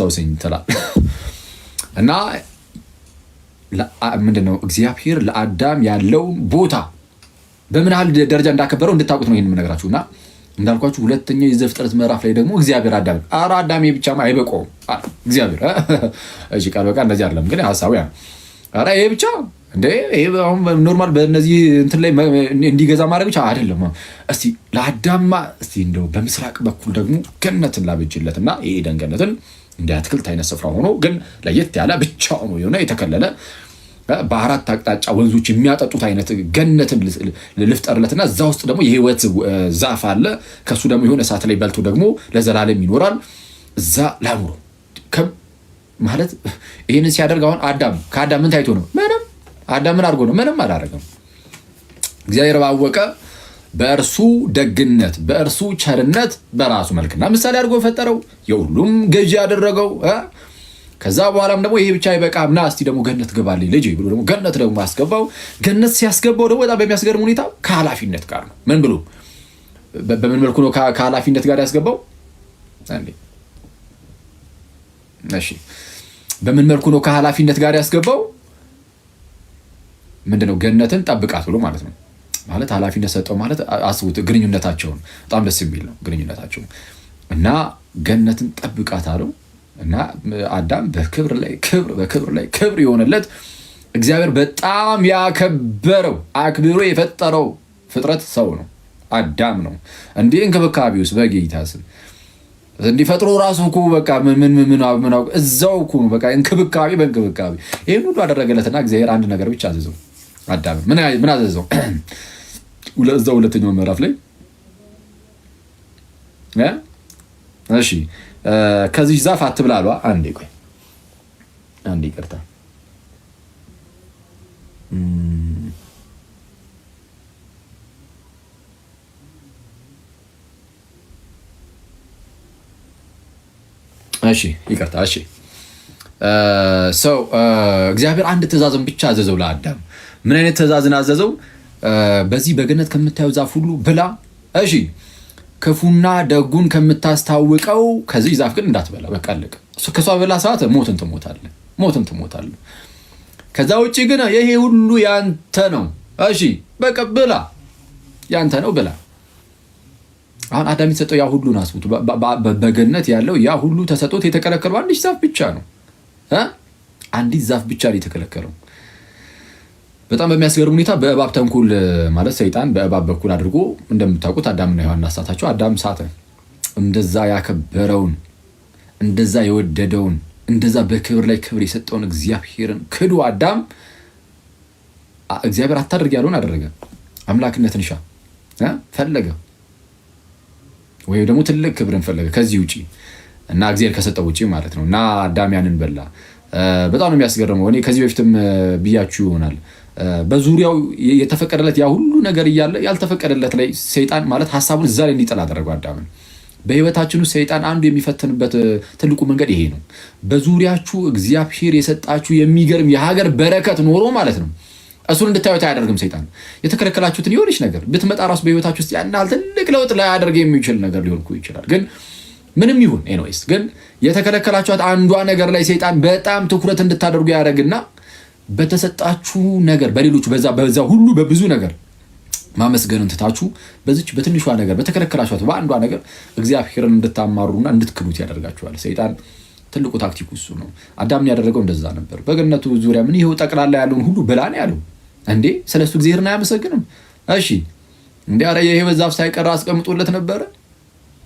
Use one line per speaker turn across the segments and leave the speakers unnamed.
አስታውሰኝ ትላል እና ምንድነው እግዚአብሔር ለአዳም ያለውን ቦታ በምን ያህል ደረጃ እንዳከበረው እንድታውቁት ነው ይሄን የምነግራችሁ። እና እንዳልኳችሁ ሁለተኛው የዘፍጥረት ምዕራፍ ላይ ደግሞ እግዚአብሔር አዳም ብቻማ አይበቃውም እግዚአብሔር እሺ ቃል በቃ እንደዚህ አይደለም ግን ሐሳቡ ያ ይሄ ብቻ እንዴ ይሄ አሁን ኖርማል በእነዚህ እንትን ላይ እንዲገዛ ማድረግ ብቻ አይደለም። እስቲ ለአዳም እስቲ እንደው በምስራቅ በኩል ደግሞ ገነትን ላበጅለትና ይሄ ገነትን እንደ አትክልት አይነት ስፍራ ሆኖ ግን ለየት ያለ ብቻው ነው የሆነ የተከለለ በአራት አቅጣጫ ወንዞች የሚያጠጡት አይነት ገነትን ልፍጠርለትና እዛ ውስጥ ደግሞ የህይወት ዛፍ አለ። ከሱ ደግሞ የሆነ እሳት ላይ በልቶ ደግሞ ለዘላለም ይኖራል እዛ ላኑሮ ማለት ይሄንን ሲያደርግ አሁን ከአዳም ምን ታይቶ ነው? ምንም አዳም ምን አድርጎ ነው? ምንም አላደረገም። እግዚአብሔር ባወቀ በእርሱ ደግነት በእርሱ ቸርነት በራሱ መልክና ምሳሌ አድርጎ ፈጠረው፣ የሁሉም ገዢ ያደረገው። ከዛ በኋላም ደግሞ ይሄ ብቻ አይበቃም፣ ና እስቲ ደግሞ ገነት ግባልኝ ልጅ ብሎ ደግሞ ገነት ደግሞ ያስገባው። ገነት ሲያስገባው ደግሞ በጣም በሚያስገርም ሁኔታ ከኃላፊነት ጋር ነው። ምን ብሎ በምን መልኩ ነው ከኃላፊነት ጋር ያስገባው? እሺ በምን መልኩ ነው ከኃላፊነት ጋር ያስገባው? ምንድነው? ገነትን ጠብቃት ብሎ ማለት ነው። ማለት ኃላፊነት ሰጠው ማለት አስቡት፣ ግንኙነታቸውን በጣም ደስ የሚል ነው ግንኙነታቸው። እና ገነትን ጠብቃት አለው እና አዳም በክብር ላይ ክብር የሆነለት እግዚአብሔር በጣም ያከበረው አክብሮ የፈጠረው ፍጥረት ሰው ነው፣ አዳም ነው። እንዲህ እንክብካቤ ውስጥ በጌታ ስም እንዲፈጥሮ ራሱ እኮ በቃ ምን እዛው እኮ ነው በቃ እንክብካቤ በእንክብካቤ ይሄን ሁሉ አደረገለትና እግዚአብሔር አንድ ነገር ብቻ አዘዘው። አዳም ምን አዘዘው? እዛው ሁለተኛው ምዕራፍ ላይ እሺ ከዚህ ዛፍ አትብላ አሏ። አንዴ ቆይ አንዴ ይቅርታ እሺ ይቅርታ እሺ ሰው እግዚአብሔር አንድ ትእዛዝን ብቻ አዘዘው ለአዳም። ምን አይነት ትእዛዝን አዘዘው? በዚህ በገነት ከምታየው ዛፍ ሁሉ ብላ፣ እሺ ክፉና ደጉን ከምታስታውቀው ከዚህ ዛፍ ግን እንዳትበላ፣ በቃ አለቀ። ከሷ በላ ሰዓት ሞትን ትሞታለህ። ከዛ ውጪ ግን ይሄ ሁሉ ያንተ ነው፣ እሺ በቃ ብላ፣ ያንተ ነው ብላ። አሁን አዳም የተሰጠው ያ ሁሉ ናስቡት፣ በገነት ያለው ያ ሁሉ ተሰጥቶት የተከለከለው አንዲት ዛፍ ብቻ ነው። አንዲት ዛፍ ብቻ ነው የተከለከለው። በጣም በሚያስገርም ሁኔታ በእባብ ተንኮል ማለት ሰይጣን በእባብ በኩል አድርጎ እንደምታውቁት አዳምና ሔዋን አሳታቸው። አዳም ሳተ። እንደዛ ያከበረውን እንደዛ የወደደውን እንደዛ በክብር ላይ ክብር የሰጠውን እግዚአብሔርን ክዶ አዳም እግዚአብሔር አታድርግ ያለውን አደረገ። አምላክነትን ፈለገ ወይ ደግሞ ትልቅ ክብርን ፈለገ ከዚህ ውጪ እና እግዚአብሔር ከሰጠው ውጪ ማለት ነው። እና አዳም ያንን በላ። በጣም ነው የሚያስገርመው። እኔ ከዚህ በፊትም ብያችሁ ይሆናል በዙሪያው የተፈቀደለት ያ ሁሉ ነገር እያለ ያልተፈቀደለት ላይ ሰይጣን ማለት ሐሳቡን እዛ ላይ እንዲጥል አደረገው አዳምን። በህይወታችን ውስጥ ሰይጣን አንዱ የሚፈትንበት ትልቁ መንገድ ይሄ ነው። በዙሪያችሁ እግዚአብሔር የሰጣችሁ የሚገርም የሀገር በረከት ኖሮ ማለት ነው እሱን እንድታዩት አያደርግም ሰይጣን። የተከለከላችሁትን የሆነች ነገር ብትመጣ ራሱ በህይወታችሁ ውስጥ ያን ያህል ትልቅ ለውጥ ላያደርግ የሚችል ነገር ሊሆን ይችላል። ግን ምንም ይሁን ኤኒዌይስ ግን የተከለከላችኋት አንዷ ነገር ላይ ሰይጣን በጣም ትኩረት እንድታደርጉ ያደርግና በተሰጣችሁ ነገር በሌሎች በዛ ሁሉ በብዙ ነገር ማመስገንን ትታችሁ በዚች በትንሿ ነገር በተከለከላችኋት በአንዷ ነገር እግዚአብሔርን እንድታማሩና እንድትክዱት ያደርጋችኋል ሰይጣን። ትልቁ ታክቲኩ እሱ ነው። አዳምን ያደረገው እንደዛ ነበር። በገነቱ ዙሪያ ምን ይሄው ጠቅላላ ያለውን ሁሉ ብላ ነው ያለው። እንዴ ስለሱ እግዚአብሔርን አያመሰግንም? እሺ እንዴ አረ የህይወት ዛፍ ሳይቀር አስቀምጦለት ነበረ።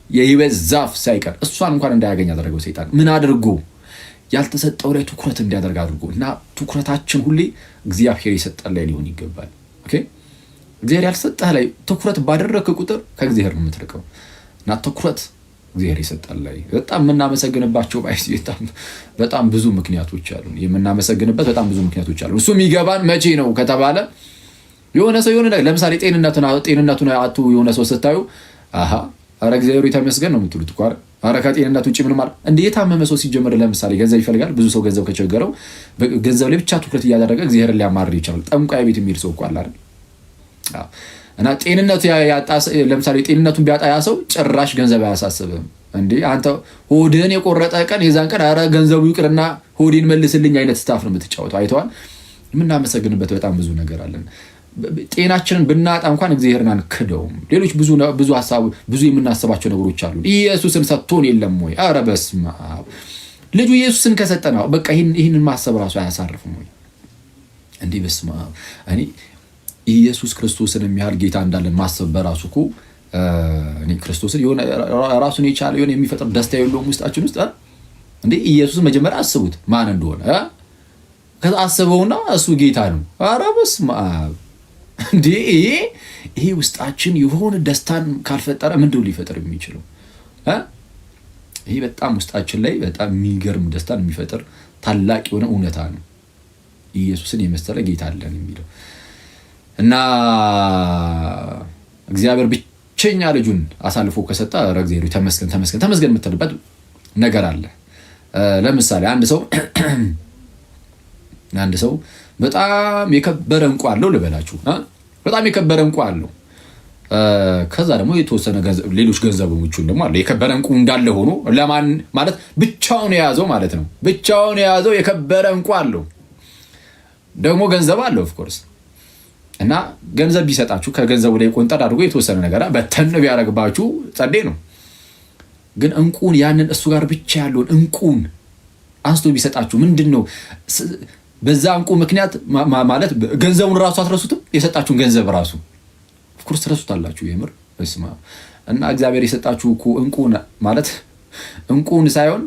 የህይወት ዛፍ ሳይቀር እሷን እንኳን እንዳያገኝ ያደረገው ሰይጣን ምን አድርጎ? ያልተሰጠው ላይ ትኩረት እንዲያደርግ አድርጎ። እና ትኩረታችን ሁሌ እግዚአብሔር የሰጠን ላይ ሊሆን ይገባል። ኦኬ እግዚአብሔር ያልሰጠህ ላይ ትኩረት ባደረግክ ቁጥር ከእግዚአብሔር ነው የምትርቀው። እና ትኩረት እግዚአብሔር የሰጠን ላይ በጣም የምናመሰግንባቸው በጣም ብዙ ምክንያቶች አሉ። የምናመሰግንበት በጣም ብዙ ምክንያቶች አሉ። እሱ የሚገባን መቼ ነው ከተባለ የሆነ ሰው የሆነ ለምሳሌ ጤንነቱን አጡ የሆነ ሰው ስታዩ አረ እግዚአብሔር የተመስገን ነው የምትሉት እኮ። አረ ከጤንነት ውጪ ምንም አለ እንዴ? የታመመ ሰው ሲጀመር ለምሳሌ ገንዘብ ይፈልጋል። ብዙ ሰው ገንዘብ ከቸገረው ገንዘብ ላይ ብቻ ትኩረት እያደረገ እግዚአብሔርን ሊያማርር ይችላል። ጠንቋይ ቤት የሚሄድ ሰው እኮ አለ አይደል? እና ጤንነቱ ያጣ ለምሳሌ ጤንነቱን ቢያጣ ያ ሰው ጭራሽ ገንዘብ አያሳስብም። እንዴ አንተ ሆድህን የቆረጠ ቀን የዛን ቀን ኧረ ገንዘቡ ይቅርና ሆዴን መልስልኝ አይነት ስታፍ ነው የምትጫወተው። አይተዋል። የምናመሰግንበት በጣም ብዙ ነገር አለን። ጤናችንን ብናጣ እንኳን እግዚአብሔርን አንክደውም። ሌሎች ብዙ ሀሳቡ ብዙ የምናስባቸው ነገሮች አሉ። ኢየሱስን ሰጥቶን የለም ወይ? ኧረ በስመ አብ ልጁ ኢየሱስን ከሰጠና በቃ ይህንን ማሰብ ራሱ አያሳርፍም ወይ? እንዲህ በስመ አብ እኔ ኢየሱስ ክርስቶስን የሚያህል ጌታ እንዳለን ማሰብ በራሱ እኮ እኔ ክርስቶስን የሆነ ራሱን የቻለ የሆነ የሚፈጥር ደስታ የለውም ውስጣችን ውስጥ እንዴ? ኢየሱስን መጀመሪያ አስቡት ማን እንደሆነ ከዛ አስበውና እሱ ጌታ ነው። ኧረ በስመ አብ እንዴ! ይሄ ውስጣችን የሆነ ደስታን ካልፈጠረ ምንድነው ሊፈጥር የሚችለው? ይሄ በጣም ውስጣችን ላይ በጣም የሚገርም ደስታን የሚፈጥር ታላቅ የሆነ እውነታ ነው። ኢየሱስን የመሰለ ጌታ አለን የሚለው እና እግዚአብሔር ብቸኛ ልጁን አሳልፎ ከሰጠ እግዚአብሔር ተመስገን የምትልበት ነገር አለ። ለምሳሌ አንድ ሰው በጣም የከበረ እንቁ አለው ልበላችሁ፣ በጣም የከበረ እንቁ አለው። ከዛ ደግሞ የተወሰነ ሌሎች ገንዘቦቹን ደግሞ አለ። የከበረ እንቁ እንዳለ ሆኖ ለማን ማለት ብቻውን የያዘው ማለት ነው። ብቻውን የያዘው የከበረ እንቁ አለው፣ ደግሞ ገንዘብ አለው ኦፍኮርስ። እና ገንዘብ ቢሰጣችሁ ከገንዘቡ ላይ ቆንጠር አድርጎ የተወሰነ ነገር በተን ቢያደርግባችሁ ጸዴ ነው። ግን እንቁን ያንን እሱ ጋር ብቻ ያለውን እንቁን አንስቶ ቢሰጣችሁ ምንድን ነው? በዛ እንቁ ምክንያት ማለት ገንዘቡን ራሱ አትረሱትም። የሰጣችሁን ገንዘብ ራሱ ኦፍኮርስ ትረሱታላችሁ የምር በስማ። እና እግዚአብሔር የሰጣችሁ እኮ እንቁን ማለት እንቁን ሳይሆን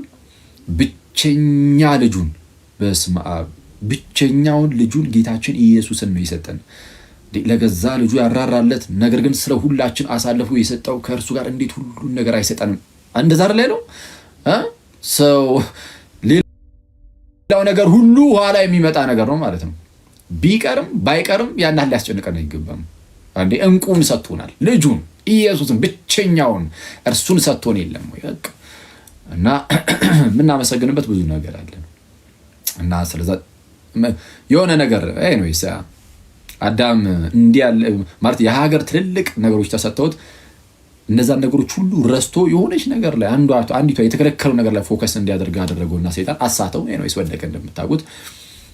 ብቸኛ ልጁን በስማ ብቸኛውን ልጁን ጌታችን ኢየሱስን ነው የሰጠን። ለገዛ ልጁ ያራራለት ነገር ግን ስለ ሁላችን አሳልፎ የሰጠው ከእርሱ ጋር እንዴት ሁሉን ነገር አይሰጠንም? እንደዛ ላይ ነው ሰው ሌላው ነገር ሁሉ ኋላ የሚመጣ ነገር ነው ማለት ነው። ቢቀርም ባይቀርም ያን ያህል ሊያስጨንቀን አይገባም። አንዴ እንቁን ሰጥቶናል፣ ልጁን ኢየሱስን ብቸኛውን እርሱን ሰጥቶን የለም ወይ? በቃ እና የምናመሰግንበት ብዙ ነገር አለ እና ስለዛ የሆነ ነገር ኤኒዌይስ አዳም እንዲህ ያለ ማለት የሀገር ትልልቅ ነገሮች ተሰጥተውት እነዛን ነገሮች ሁሉ ረስቶ የሆነች ነገር ላይ አንዲቷ የተከለከለው ነገር ላይ ፎከስ እንዲያደርግ አደረገውና ሰይጣን አሳተው። ኤኒዌይስ ወደቀ እንደምታውቁት።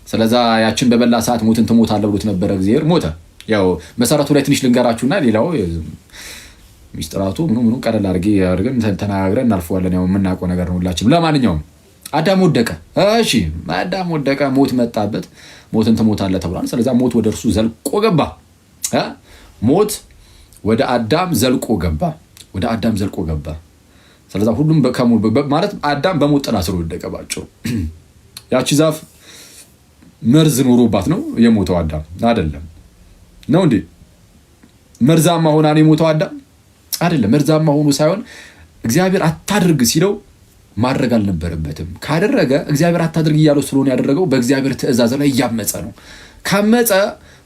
ስለዛ ያችን በበላ ሰዓት ሞትን ትሞታለህ ብሎት ነበረ። እግዚአብሔር ሞተ። ያው መሰረቱ ላይ ትንሽ ልንገራችሁና ሌላው ሚስጥራቱ ምኑ ቀለል አድርገን ተናግረን እናልፈዋለን። ያው የምናውቀው ነገር ነው ሁላችንም። ለማንኛውም አዳም ወደቀ። እሺ አዳም ወደቀ፣ ሞት መጣበት። ሞትን ትሞታለህ ተብሏል። ስለዛ ሞት ወደ እርሱ ዘልቆ ገባ። ሞት ወደ አዳም ዘልቆ ገባ። ስለዛ ሁሉም ማለት አዳም በሞት ጥላ ስር ወደቀ ባጭሩ። ያቺ ዛፍ መርዝ ኖሮባት ነው የሞተው አዳም አይደለም ነው እንዴ? መርዛማ ሆና ነው የሞተው አዳም አይደለም። መርዛማ ሆኖ ሳይሆን እግዚአብሔር አታድርግ ሲለው ማድረግ አልነበረበትም። ካደረገ እግዚአብሔር አታድርግ እያለው ስለሆነ ያደረገው በእግዚአብሔር ትእዛዝ ላይ እያመፀ ነው። ካመፀ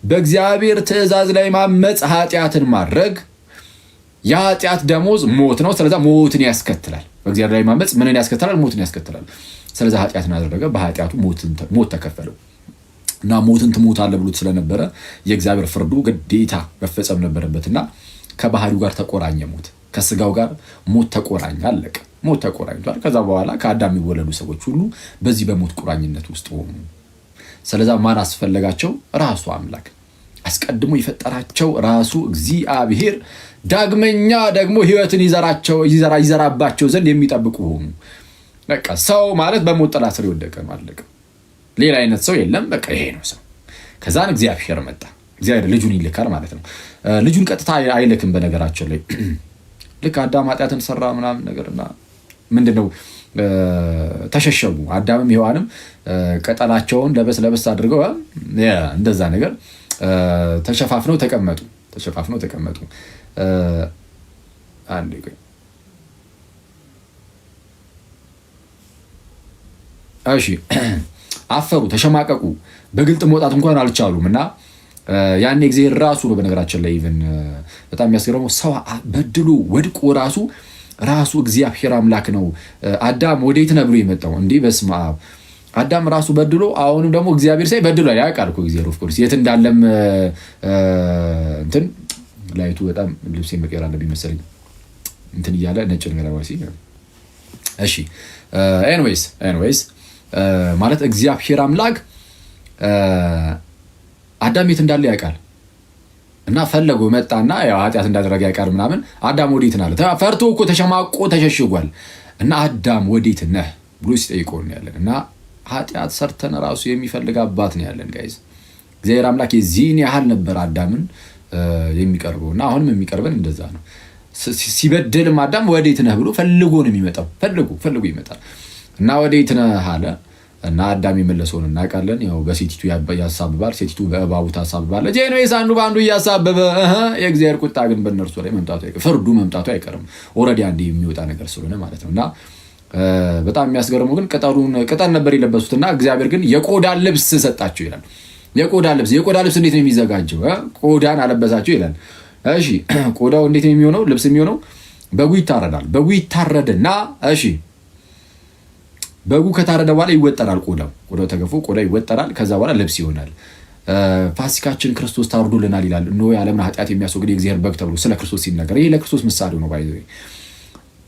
በእግዚአብሔር ትእዛዝ ላይ ማመፅ ኃጢአትን ማድረግ፣ የኃጢአት ደሞዝ ሞት ነው። ስለዛ ሞትን ያስከትላል። በእግዚአብሔር ላይ ማመፅ ምንን ያስከትላል? ሞትን ያስከትላል። ስለዛ ኃጢአትን አደረገ፣ በኃጢአቱ ሞት ተከፈለው እና ሞትን ትሞታለህ ብሎት ስለነበረ የእግዚአብሔር ፍርዱ ግዴታ መፈጸም ነበረበትና ከባህሪው ጋር ተቆራኘ። ሞት ከስጋው ጋር ሞት ተቆራኘ። አለቀ። ሞት ተቆራኝቷል። ከዛ በኋላ ከአዳም የሚወለዱ ሰዎች ሁሉ በዚህ በሞት ቁራኝነት ውስጥ ሆኑ። ስለዛ ማን አስፈለጋቸው? ራሱ አምላክ አስቀድሞ የፈጠራቸው ራሱ እግዚአብሔር ዳግመኛ ደግሞ ሕይወትን ይዘራባቸው ዘንድ የሚጠብቁ ሆኑ። በቃ ሰው ማለት በሞት ጥላ ስር የወደቀ ነው። አለቀ። ሌላ አይነት ሰው የለም። በቃ ይሄ ነው ሰው። ከዛን እግዚአብሔር መጣ። እግዚአብሔር ልጁን ይልካል ማለት ነው። ልጁን ቀጥታ አይልክም። በነገራችን ላይ ልክ አዳም ኃጢአትን ሰራ ምናምን ነገርና ምንድነው ተሸሸጉ። አዳምም ሔዋንም ቀጠላቸውን ለበስ አድርገው እንደዛ ነገር ተሸፋፍነው ተቀመጡ። አንዴ ቆይ እሺ፣ አፈሩ፣ ተሸማቀቁ፣ በግልጥ መውጣት እንኳን አልቻሉም። እና ያኔ እግዚአብሔር ራሱ ነው በነገራችን ላይ ኢቭን በጣም የሚያስገርመው ሰው በድሎ ወድቆ ራሱ እግዚአብሔር አምላክ ነው አዳም ወዴት ነህ ብሎ የመጣው እንዲህ በስመ አብ አዳም ራሱ በድሎ አሁንም ደግሞ እግዚአብሔር ሳይ በድሎ ያውቃል እኮ እግዚአብሔር ኦፍ ኮርስ የት እንዳለም እንትን ላይቱ በጣም ልብስ መቀየር አለብኝ መሰለኝ እንትን እያለ ነጭ ነገር ዋሲ እሺ ኤንዌይስ ማለት እግዚአብሔር አምላክ አዳም የት እንዳለ ያውቃል እና ፈለጎ መጣና ያው ኃጢአት እንዳደረገ ያውቃል ምናምን። አዳም ወዴት ነህ አለ። ፈርቶ እኮ ተሸማቆ ተሸሽጓል። እና አዳም ወዴት ነህ ብሎ ሲጠይቀው ነው ያለን። እና ኃጢአት ሰርተን ራሱ የሚፈልግ አባት ነው ያለን ጋይዝ። እግዚአብሔር አምላክ የዚህን ያህል ነበር አዳምን የሚቀርበው እና አሁንም የሚቀርበን እንደዛ ነው። ሲበደልም አዳም ወዴት ነህ ብሎ ፈልጎ ነው የሚመጣው። ፈልጎ ይመጣል እና ወዴት ነህ አለ እና አዳም የመለሰውን እናውቃለን። ያው በሴቲቱ ያሳብባል፣ ሴቲቱ በእባቡ ታሳብባለች። ጄኖስ አንዱ በአንዱ እያሳበበ የእግዚአብሔር ቁጣ ግን በእነርሱ ላይ መምጣቱ አይቀርም፣ ፍርዱ መምጣቱ አይቀርም። ኦልሬዲ አንዴ የሚወጣ ነገር ስለሆነ ማለት ነው። እና በጣም የሚያስገርመው ግን ቅጠል ነበር የለበሱትና እግዚአብሔር ግን የቆዳ ልብስ ሰጣቸው ይላል። የቆዳ ልብስ እንዴት ነው የሚዘጋጀው? ቆዳን አለበሳቸው ይላል። እሺ ቆዳው እንዴት ነው የሚሆነው? ልብስ የሚሆነው በጉ ይታረዳል። በጉ ይታረድና እሺ በጉ ከታረደ በኋላ ይወጠራል። ቆዳው ተገፎ ቆዳው ይወጠራል። ከዛ በኋላ ልብስ ይሆናል። ፋሲካችን ክርስቶስ ታርዶልናል ይላል። እነሆ የዓለምን ኃጢአት የሚያስወግድ የእግዚአብሔር በግ ተብሎ ስለ ክርስቶስ ሲነገር ይሄ ለክርስቶስ ምሳሌ ነው። ባይዘ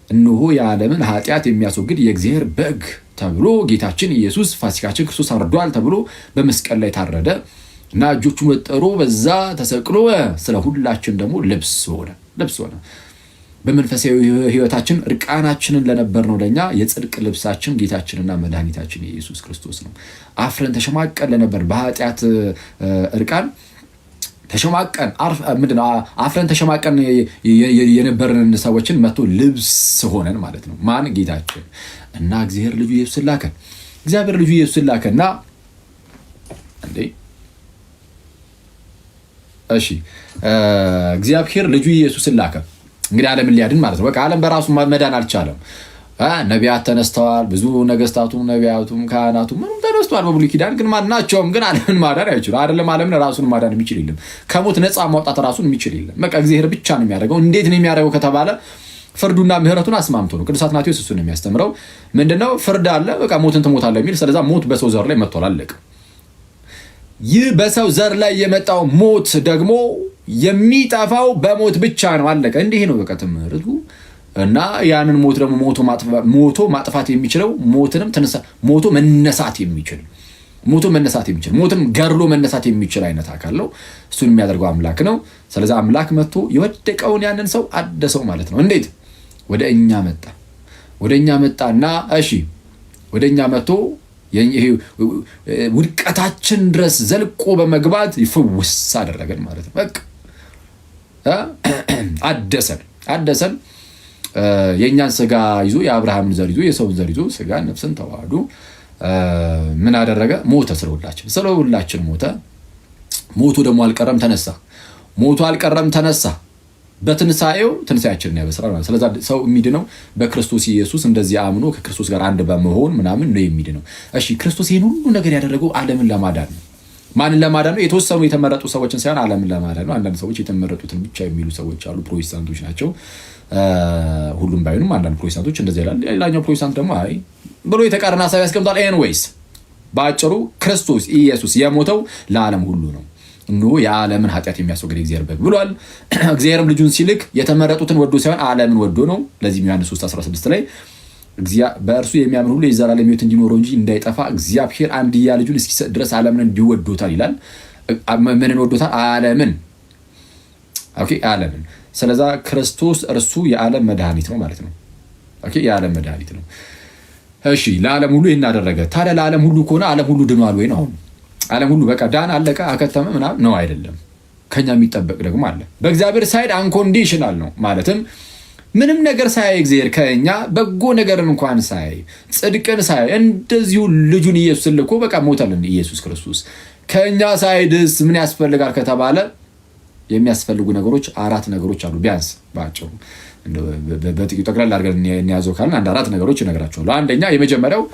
እነሆ የዓለምን ኃጢአት የሚያስወግድ የእግዚአብሔር በግ ተብሎ ጌታችን ኢየሱስ ፋሲካችን ክርስቶስ ታርዷል ተብሎ በመስቀል ላይ ታረደ እና እጆቹን ወጠሮ በዛ ተሰቅሎ ስለ ሁላችን ደግሞ ልብስ ሆነ። በመንፈሳዊ ሕይወታችን እርቃናችንን ለነበርነው ለኛ የጽድቅ ልብሳችን ጌታችንና መድኃኒታችን ኢየሱስ ክርስቶስ ነው። አፍረን ተሸማቀን ለነበር በኃጢአት እርቃን አፍረን ተሸማቀን የነበርን ሰዎችን መጥቶ ልብስ ሆነን ማለት ነው። ማን? ጌታችን እና እግዚአብሔር ልጁ ኢየሱስን ላከና እግዚአብሔር ልጁ ኢየሱስን ላከ። እንግዲህ ዓለምን ሊያድን ማለት ነው። በቃ ዓለም በራሱ መዳን አልቻለም። ነቢያት ተነስተዋል። ብዙ ነገስታቱም ነቢያቱም ካህናቱም ምንም ተነስተዋል በብሉይ ኪዳን። ግን ማናቸውም ግን ዓለምን ማዳን አይችሉ። አይደለም ዓለምን ራሱን ማዳን የሚችል የለም። ከሞት ነፃ ማውጣት ራሱን የሚችል የለም። በቃ እግዚአብሔር ብቻ ነው የሚያደርገው። እንዴት ነው የሚያደርገው ከተባለ ፍርዱና ምህረቱን አስማምቶ ነው። ቅዱስ አትናቴዎስ እሱን ነው የሚያስተምረው። ምንድነው? ፍርድ አለ፣ በቃ ሞትን ትሞታለህ የሚል። ስለዛ ሞት በሰው ዘር ላይ መጥቷል፣ አለቀ። ይህ በሰው ዘር ላይ የመጣው ሞት ደግሞ የሚጠፋው በሞት ብቻ ነው፣ አለቀ። እንዲህ ነው በቃ ትምህርቱ። እና ያንን ሞት ደግሞ ሞቶ ማጥፋት የሚችለው ሞቶ መነሳት የሚችል ሞትን ገድሎ መነሳት የሚችል አይነት አካል ነው። እሱን የሚያደርገው አምላክ ነው። ስለዚህ አምላክ መጥቶ የወደቀውን ያንን ሰው አደሰው ማለት ነው። እንዴት? ወደ እኛ መጣና ወደ እኛ መጥቶ ውድቀታችን ድረስ ዘልቆ በመግባት ይፈውስ አደረገን ማለት ነው። በቃ አደሰን። የእኛን ስጋ ይዞ የአብርሃምን ዘር ይዞ የሰውን ዘር ይዞ ስጋ ነፍስን ተዋህዶ ምን አደረገ? ሞተ። ስለሁላችን ሞተ። ሞቱ ደግሞ አልቀረም ተነሳ። በትንሳኤው ትንሳኤያችንን ያበስራል። ስለዚህ ሰው የሚድነው በክርስቶስ ኢየሱስ እንደዚህ አምኖ ከክርስቶስ ጋር አንድ በመሆን ምናምን ነው የሚድነው። ክርስቶስ ይህን ሁሉ ነገር ያደረገው ዓለምን ለማዳን ነው። ማንን ለማዳን ነው? የተወሰኑ የተመረጡ ሰዎችን ሳይሆን ዓለምን ለማዳን ነው። አንዳንድ ሰዎች የተመረጡትን ብቻ የሚሉ ሰዎች አሉ፣ ፕሮቴስታንቶች ናቸው። ሁሉም ባይሆኑም አንዳንድ ፕሮቴስታንቶች እንደዚህ ይላል። ሌላኛው ፕሮቴስታንት ደግሞ አይ ብሎ የተቃረነ ሀሳብ ያስቀምጣል። ኤንዌይስ በአጭሩ ክርስቶስ ኢየሱስ የሞተው ለዓለም ሁሉ ነው። እነሆ የዓለምን ኃጢአት የሚያስወግድ እግዚአብሔር በግ ብሏል። እግዚአብሔርም ልጁን ሲልክ የተመረጡትን ወዶ ሳይሆን ዓለምን ወዶ ነው። ለዚህም ዮሐንስ 3:16 ላይ በእርሱ የሚያምን ሁሉ የዘላለም ሕይወት እንዲኖረው እንጂ እንዳይጠፋ እግዚአብሔር አንድያ ልጁን እስኪሰጥ ድረስ ዓለምን እንዲወዶታል ይላል። ምንን ወዶታል? ዓለምን። ዓለምን። ስለዛ ክርስቶስ እርሱ የዓለም መድኃኒት ነው ማለት ነው። የዓለም መድኃኒት ነው። ለዓለም ሁሉ ይህን አደረገ። ታዲያ ለዓለም ሁሉ ከሆነ ዓለም ሁሉ ድኗል ወይ ነው? አሁን ዓለም ሁሉ በቃ ዳን፣ አለቀ፣ አከተመ ምናምን ነው? አይደለም። ከኛ የሚጠበቅ ደግሞ አለ። በእግዚአብሔር ሳይድ አንኮንዲሽናል ነው። ማለትም ምንም ነገር ሳያይ እግዚአብሔር ከኛ በጎ ነገርን እንኳን ሳያይ ጽድቅን ሳያይ እንደዚሁ ልጁን ኢየሱስን ልኮ በቃ ሞተልን። ኢየሱስ ክርስቶስ ከኛ ሳይድስ ምን ያስፈልጋል ከተባለ የሚያስፈልጉ ነገሮች 4 ነገሮች አሉ። ቢያንስ ባጭሩ በጥቂቱ ጠቅላላ አድርገን እንያዘው ካልን 4 ነገሮች እነግራቸዋለሁ። አንደኛ የመጀመሪያው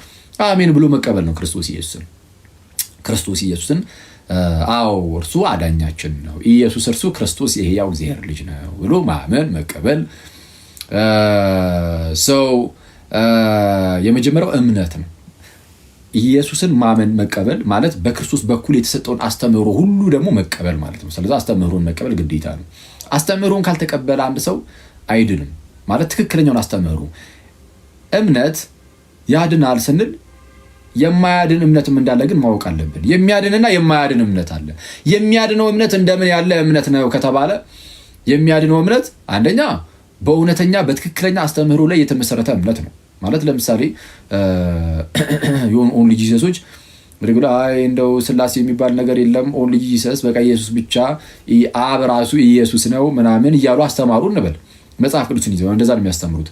አሜን ብሎ መቀበል ነው። ክርስቶስ ኢየሱስን አዎ እርሱ አዳኛችን ነው፣ ኢየሱስ እርሱ ክርስቶስ የሕያው እግዚአብሔር ልጅ ነው ብሎ ማመን መቀበል። የመጀመሪያው እምነት ነው። ኢየሱስን ማመን መቀበል ማለት በክርስቶስ በኩል የተሰጠውን አስተምህሮ ሁሉ ደግሞ መቀበል ማለት ነው። ስለዚህ አስተምህሮን መቀበል ግዴታ ነው። አስተምህሮን ካልተቀበለ አንድ ሰው አይድንም ማለት ትክክለኛውን አስተምህሮ እምነት ያድናል ስንል የማያድን እምነትም እንዳለ ግን ማወቅ አለብን። የሚያድንና የማያድን እምነት አለ። የሚያድነው እምነት እንደምን ያለ እምነት ነው ከተባለ የሚያድነው እምነት አንደኛ በእውነተኛ በትክክለኛ አስተምህሮ ላይ የተመሰረተ እምነት ነው። ማለት ለምሳሌ የሆኑ ኦንሊ ጂሰሶች እንደው ስላሴ የሚባል ነገር የለም፣ ኦንሊ ጂሰስ በቃ ኢየሱስ ብቻ፣ አብ ራሱ ኢየሱስ ነው ምናምን እያሉ አስተማሩ እንበል። መጽሐፍ ቅዱስን ይዘው እንደዛ ነው የሚያስተምሩት።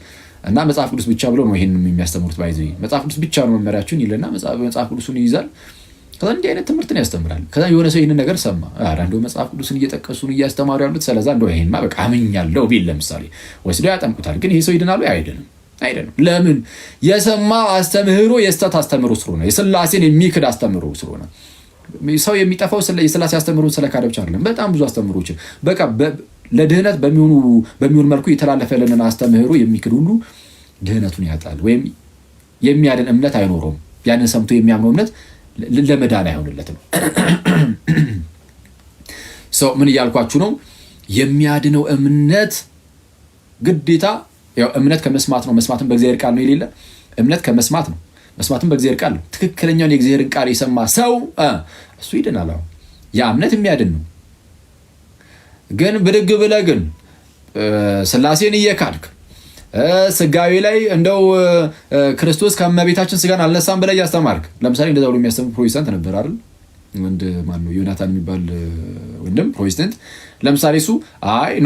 እና መጽሐፍ ቅዱስ ብቻ ብለው ነው ይሄን የሚያስተምሩት። ባይዘ መጽሐፍ ቅዱስ ብቻ ነው መመሪያችሁን ይልና መጽሐፍ ቅዱስን ይይዛል። ከዛ እንዲህ አይነት ትምህርትን ያስተምራል። ከዛ የሆነ ሰው ይህንን ነገር ሰማ፣ እንደው መጽሐፍ ቅዱስን እየጠቀሱን እያስተማሩ ያሉት ስለዛ እንደው ይሄንማ በቃ አምኛለሁ ቢል ለምሳሌ ወስደው ያጠምቁታል። ግን ይሄ ሰው ይድናሉ? አይደለም። ለምን? የሰማው አስተምህሮ የስተት አስተምህሮ ስለሆነ፣ የስላሴን የሚክድ አስተምህሮ ስለሆነ። ሰው የሚጠፋው የስላሴ አስተምህሮን ስለካደ ብቻ አይደለም። በጣም ብዙ አስተምህሮችን በቃ ለድህነት በሚሆን መልኩ የተላለፈልንን አስተምህሮ የሚክድ ሁሉ ድህነቱን ያጣል፣ ወይም የሚያድን እምነት አይኖረውም። ያንን ሰምቶ የሚያምነው እምነት ለመዳን አይሆንለትም። ሰው ምን እያልኳችሁ ነው? የሚያድነው እምነት ግዴታ ያው እምነት ከመስማት ነው፣ መስማትም በእግዚአብሔር ቃል ነው የሌለ እምነት ከመስማት ነው፣ መስማትም በእግዚአብሔር ቃል ነው። ትክክለኛውን የእግዚአብሔርን ቃል የሰማ ሰው እሱ ይድናል። ያ እምነት የሚያድን ነው። ግን ብድግ ብለህ ግን ስላሴን እየካድክ ስጋዊ ላይ እንደው ክርስቶስ ከእመቤታችን ስጋን አልነሳም ብለህ እያስተማርክ፣ ለምሳሌ እንደዛ ብሎ የሚያስተምር ፕሮቴስታንት ነበር አይደል? ወንድ ማነው ዮናታን የሚባል ወንድም ፕሮቴስታንት። ለምሳሌ እሱ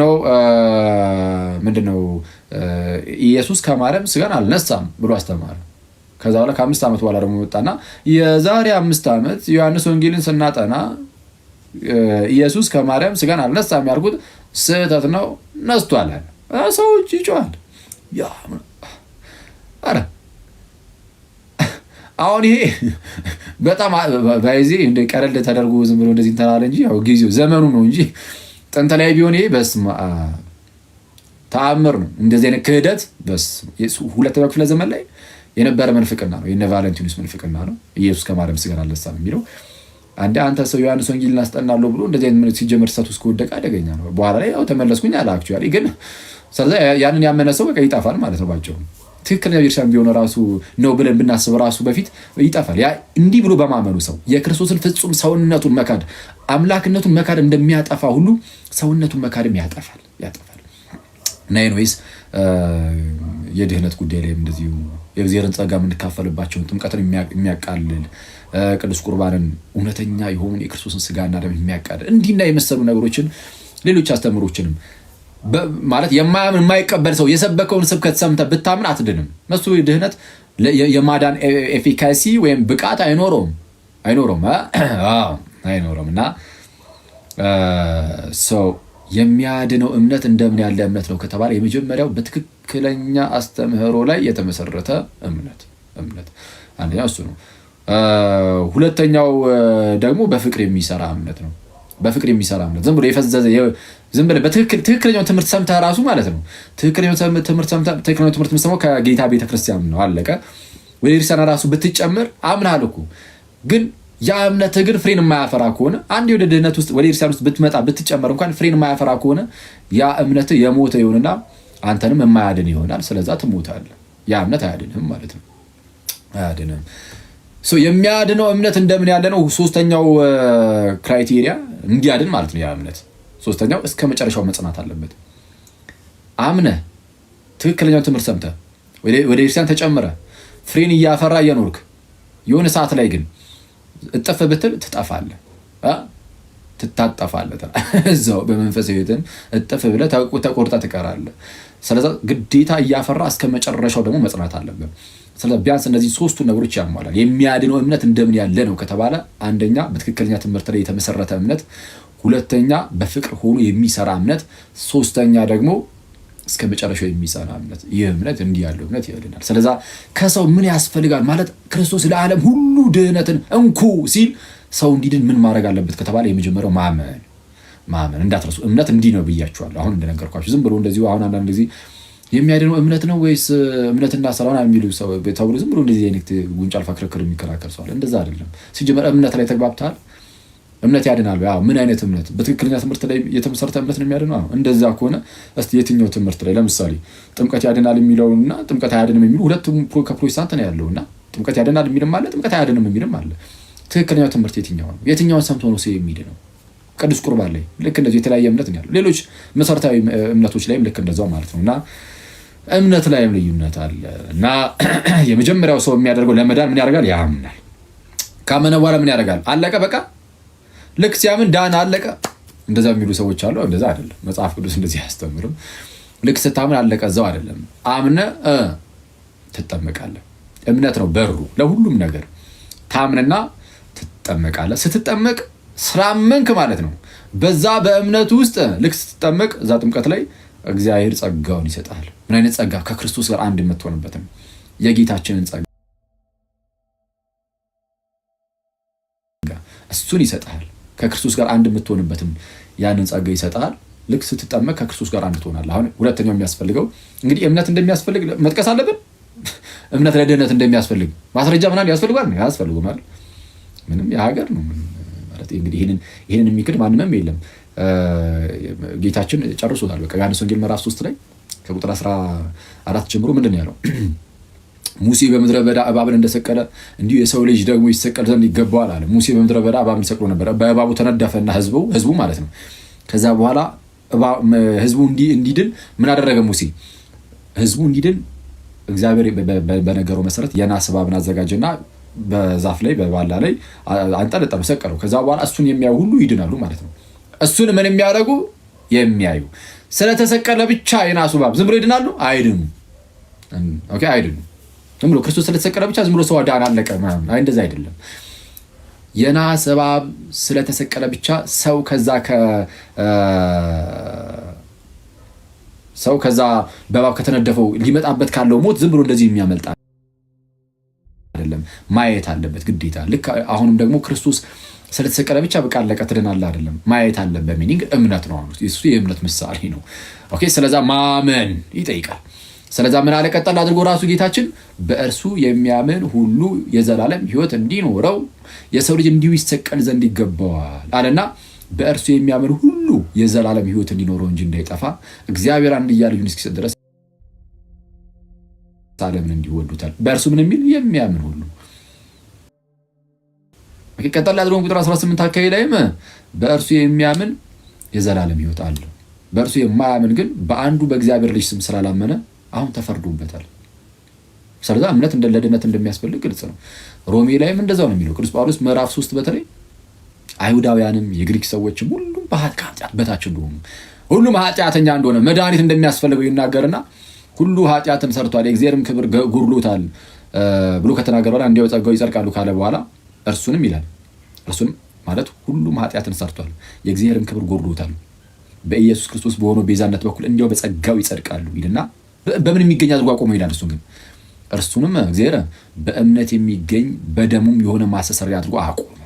ነው ምንድነው ኢየሱስ ከማርያም ስጋን አልነሳም ብሎ አስተማረ። ከዛ በኋላ ከ5 ዓመት በኋላ ደግሞ ወጣና የዛሬ 5 ዓመት ዮሐንስ ወንጌልን ስናጠና ኢየሱስ ከማርያም ስጋን አልነሳም ያልኩት ስህተት ነው፣ ነስቷል አለ። ሰዎች ይጮሃል። አሁን ይሄ በጣም ባይዚ እንደ ቀለል ተደርጎ ዝም ብሎ እንደዚህ እንተናለ እንጂ ያው ጊዜው ዘመኑ ነው እንጂ ጥንት ላይ ቢሆን ይሄ በስመ አብ ተአምር ነው። እንደዚህ አይነት ክህደት ሁለተኛው ክፍለ ዘመን ላይ የነበረ መንፍቅና ነው። የነ ቫለንቲኑስ መንፍቅና ነው። ኢየሱስ ከማርያም ስጋን አልነሳም የሚለው አንተ ሰው ዮሐንስ ወንጌልን አስጠናለሁ ብሎ እንደዚህ አይነት ሲጀመር ሰት ውስጥ ከወደቀ አደገኛ ነው። በኋላ ላይ ያው ተመለስኩኝ አለ። አክቹዋሊ ግን ስለዚህ ያንን ያመነ ሰው በቃ ይጠፋል ማለት ነው ባጭሩ። ትክክለኛ ቤተክርስቲያን ቢሆን ራሱ ነው ብለን ብናስብ ራሱ በፊት ይጠፋል። ያ እንዲህ ብሎ በማመኑ ሰው የክርስቶስን ፍጹም ሰውነቱን መካድ አምላክነቱን መካድ እንደሚያጠፋ ሁሉ ሰውነቱን መካድም ያጠፋል። እና ኤኒዌይስ የድህነት ጉዳይ ላይ እንደዚሁ የእግዚአብሔርን ጸጋ የምንካፈልባቸውን ጥምቀትን የሚያቃልል ቅዱስ ቁርባንን እውነተኛ የሆኑ የክርስቶስን ስጋና ደም የሚያቃልል እንዲህና የመሰሉ ነገሮችን ሌሎች አስተምሮችንም ማለት የማያምን የማይቀበል ሰው የሰበከውን ስብከት ሰምተህ ብታምን አትድንም። መሱ ድህነት የማዳን ኤፊካሲ ወይም ብቃት አይኖረውም። እና ሰው የሚያድነው እምነት እንደምን ያለ እምነት ነው ከተባለ የመጀመሪያው በትክክለኛ አስተምህሮ ላይ የተመሰረተ እምነት አንደኛው እሱ ነው። ሁለተኛው ደግሞ በፍቅር የሚሰራ እምነት ነው። በፍቅር የሚሰራ እምነት ዝም ብሎ የፈዘዘ ዝም ብለህ ትክክለኛው ትምህርት ሰምተህ ራሱ ማለት ነው። ትክክለኛው ትምህርት የምትሰማው ከጌታ ቤተክርስቲያን ነው። አለቀ። ወደ ክርስቲያን ራሱ ብትጨምር አምናል እኮ ግን ያ እምነትህ ግን ፍሬን የማያፈራ ከሆነ አንዴ ወደ ድህነት ውስጥ ወደ ክርስቲያን ውስጥ ብትመጣ ብትጨመር እንኳን ፍሬን የማያፈራ ከሆነ ያ እምነትህ የሞተ ይሆንና አንተንም የማያድን ይሆናል። ስለዛ ትሞታለህ። ያ እምነት አያድንህም ማለት ነው። አያድንህም። የሚያድነው እምነት እንደምን ያለ ነው? ሶስተኛው ክራይቴሪያ እንዲያድን ማለት ነው ያ እምነት። ሶስተኛው እስከ መጨረሻው መጽናት አለበት። አምነህ ትክክለኛው ትምህርት ሰምተህ ወደ ክርስቲያን ተጨምረህ ፍሬን እያፈራ እየኖርክ የሆነ ሰዓት ላይ ግን እጥፍ ብትል ትጠፋለህ፣ ትታጠፋለህ። እዛው በመንፈስ ህይወትን እጥፍ ብለህ ተቆርጠህ ትቀራለህ። ስለዚህ ግዴታ እያፈራ እስከ መጨረሻው ደግሞ መጽናት አለብን። ስለዚህ ቢያንስ እነዚህ ሶስቱ ነገሮች ያሟላል። የሚያድነው እምነት እንደምን ያለ ነው ከተባለ አንደኛ በትክክለኛ ትምህርት ላይ የተመሰረተ እምነት፣ ሁለተኛ በፍቅር ሆኖ የሚሰራ እምነት፣ ሶስተኛ ደግሞ እስከ መጨረሻው የሚጸና እምነት። ይህ እምነት እንዲህ ያለው እምነት ይድናል። ስለዚህ ከሰው ምን ያስፈልጋል ማለት ክርስቶስ ለዓለም ሁሉ ድህነትን እንኩ ሲል ሰው እንዲድን ምን ማድረግ አለበት ከተባለ የመጀመሪያው ማመን እንዳትረሱ። እምነት እንዲህ ነው ብያችኋለሁ። አሁን እንደነገርኳችሁ ዝም ብሎ እንደዚሁ አሁን አንዳንድ ጊዜ የሚያድነው እምነት ነው ወይስ እምነትና ሰላም የሚሉ ሰው ተብሎ ዝም ብሎ እንደዚህ አይነት ጉንጫ አልፋ ክርክር የሚከራከር ሰው አለ። እንደዛ አይደለም። ሲጀመር እምነት ላይ ተግባብተሃል። እምነት ያድናል። ያው ምን አይነት እምነት? በትክክለኛ ትምህርት ላይ የተመሰረተ እምነት ነው የሚያድነው? እንደዛ ከሆነ እስቲ የትኛው ትምህርት ላይ ለምሳሌ ጥምቀት ያድናል የሚለውና ጥምቀት አያድንም የሚሉ ሁለቱም ከፕሮቴስታንት ነው ያለውና ጥምቀት ያድናል የሚልም አለ፣ ጥምቀት አያድንም የሚልም አለ። ትክክለኛው ትምህርት የትኛው ነው? የትኛውን ሰምቶ ነው ሰው የሚድነው? ቅዱስ ቁርባን ላይ ልክ እንደዚህ የተለያየ እምነት ነው ያለው። ሌሎች መሰረታዊ እምነቶች ላይም ልክ እንደዛው ማለት ነው። እና እምነት ላይም ልዩነት አለ። እና የመጀመሪያው ሰው የሚያደርገው ለመዳን ምን ያደርጋል? ያምናል። ካመነ በኋላ ምን ያደርጋል? አለቀ በቃ። ልክ ሲያምን ዳን አለቀ። እንደዛ የሚሉ ሰዎች አሉ። እንደዛ አይደለም። መጽሐፍ ቅዱስ እንደዚህ አያስተምርም። ልክ ስታምን አለቀ እዛው አይደለም። አምነ ትጠመቃለህ። እምነት ነው በሩ ለሁሉም ነገር። ታምንና ትጠመቃለህ። ስትጠመቅ ስላመንክ ማለት ነው። በዛ በእምነት ውስጥ ልክ ስትጠመቅ እዛ ጥምቀት ላይ እግዚአብሔር ጸጋውን ይሰጣል። ምን አይነት ጸጋ? ከክርስቶስ ጋር አንድ የምትሆንበትን የጌታችንን ጸጋ እሱን ይሰጣል። ከክርስቶስ ጋር አንድ የምትሆንበትም ያንን ጸጋ ይሰጣል። ልክ ስትጠመቅ ከክርስቶስ ጋር አንድ ትሆናለህ። አሁን ሁለተኛው የሚያስፈልገው እንግዲህ እምነት እንደሚያስፈልግ መጥቀስ አለብን። እምነት ለድህነት እንደሚያስፈልግ ማስረጃ ምናምን ያስፈልጋል? አያስፈልጉም አይደል? ምንም የሀገር ነው ማለት እንግዲህ ይህንን የሚክድ ማንምም የለም። ጌታችን ጨርሶታል። በቃ ዮሐንስ ወንጌል ምዕራፍ 3 ላይ ከቁጥር 14 ጀምሮ ምንድን ነው ያለው? ሙሴ በምድረ በዳ እባብን እንደሰቀለ እንዲሁ የሰው ልጅ ደግሞ ይሰቀል ዘንድ ይገባዋል አለ። ሙሴ በምድረ በዳ እባብን ሰቅሎ ነበር። በእባቡ ተነደፈና ህዝቡ ማለት ነው። ከዛ በኋላ ህዝቡ እንዲድን ምን አደረገ ሙሴ? ህዝቡ እንዲድን እግዚአብሔር በነገረው መሰረት የናስ እባብን አዘጋጀና በዛፍ ላይ በባላ ላይ አንጠለጠሉ፣ ሰቀለው። ከዛ በኋላ እሱን የሚያዩ ሁሉ ይድናሉ ማለት ነው። እሱን ምን የሚያደርጉ? የሚያዩ። ስለተሰቀለ ብቻ የናሱ እባብ ዝም ብሎ ይድናሉ? አይድኑም። ኦኬ፣ አይድኑም። ዝም ብሎ ክርስቶስ ስለተሰቀለ ብቻ ዝም ብሎ ሰው ዳን አለቀ ምናምን፣ አይ እንደዛ አይደለም። የናስ እባብ ስለተሰቀለ ብቻ ሰው ከዛ በእባብ ከተነደፈው ሊመጣበት ካለው ሞት ዝም ብሎ እንደዚህ የሚያመልጣ አይደለም። ማየት አለበት ግዴታ። ልክ አሁንም ደግሞ ክርስቶስ ስለተሰቀለ ብቻ በቃ አለቀ ትድናለህ አይደለም። ማየት አለበት። ሚኒንግ እምነት ነው። እሱ የእምነት ምሳሌ ነው። ኦኬ፣ ስለዛ ማመን ይጠይቃል። ስለዛ ምን አለ ቀጠል አድርጎ ራሱ ጌታችን በእርሱ የሚያምን ሁሉ የዘላለም ሕይወት እንዲኖረው የሰው ልጅ እንዲሁ ይሰቀል ዘንድ ይገባዋል አለና በእርሱ የሚያምን ሁሉ የዘላለም ሕይወት እንዲኖረው እንጂ እንዳይጠፋ እግዚአብሔር አንድያ ልጁን እስኪሰጥ ድረስ ዓለምን እንዲወዱታል። በእርሱ ምን የሚል የሚያምን ሁሉ። ቀጠል አድርጎ ቁጥር 18 አካባቢ ላይም በእርሱ የሚያምን የዘላለም ሕይወት አለው፣ በእርሱ የማያምን ግን በአንዱ በእግዚአብሔር ልጅ ስም ስላላመነ አሁን ተፈርዶበታል። ስለዚህ እምነት ለድነት እንደሚያስፈልግ ግልጽ ነው። ሮሜ ላይም እንደዛው ነው የሚለው ቅዱስ ጳውሎስ ምዕራፍ 3 በተለይ አይሁዳውያንም የግሪክ ሰዎችም ሁሉም በኃጢአት በታች እንደሆኑ ሁሉም ኃጢአተኛ እንደሆነ መድኃኒት እንደሚያስፈልገው ይናገርና ሁሉ ኃጢአትን ሰርቷል የእግዚአብሔርም ክብር ጎድሎታል ብሎ ከተናገረ በኋላ እንዲያው ጸጋው ይጸድቃሉ ካለ በኋላ እርሱንም ይላል። እርሱንም ማለት ሁሉም ኃጢአትን ሰርቷል የእግዚአብሔርም ክብር ጎድሎታል በኢየሱስ ክርስቶስ በሆነው ቤዛነት በኩል እንዲያው በጸጋው ይጸድቃሉ ይልና በምን የሚገኝ አድርጎ አቆመው ይላል። እርሱንም እግዚአብሔር በእምነት የሚገኝ በደሙም የሆነ ማስተስረያ አድርጎ አቆመው።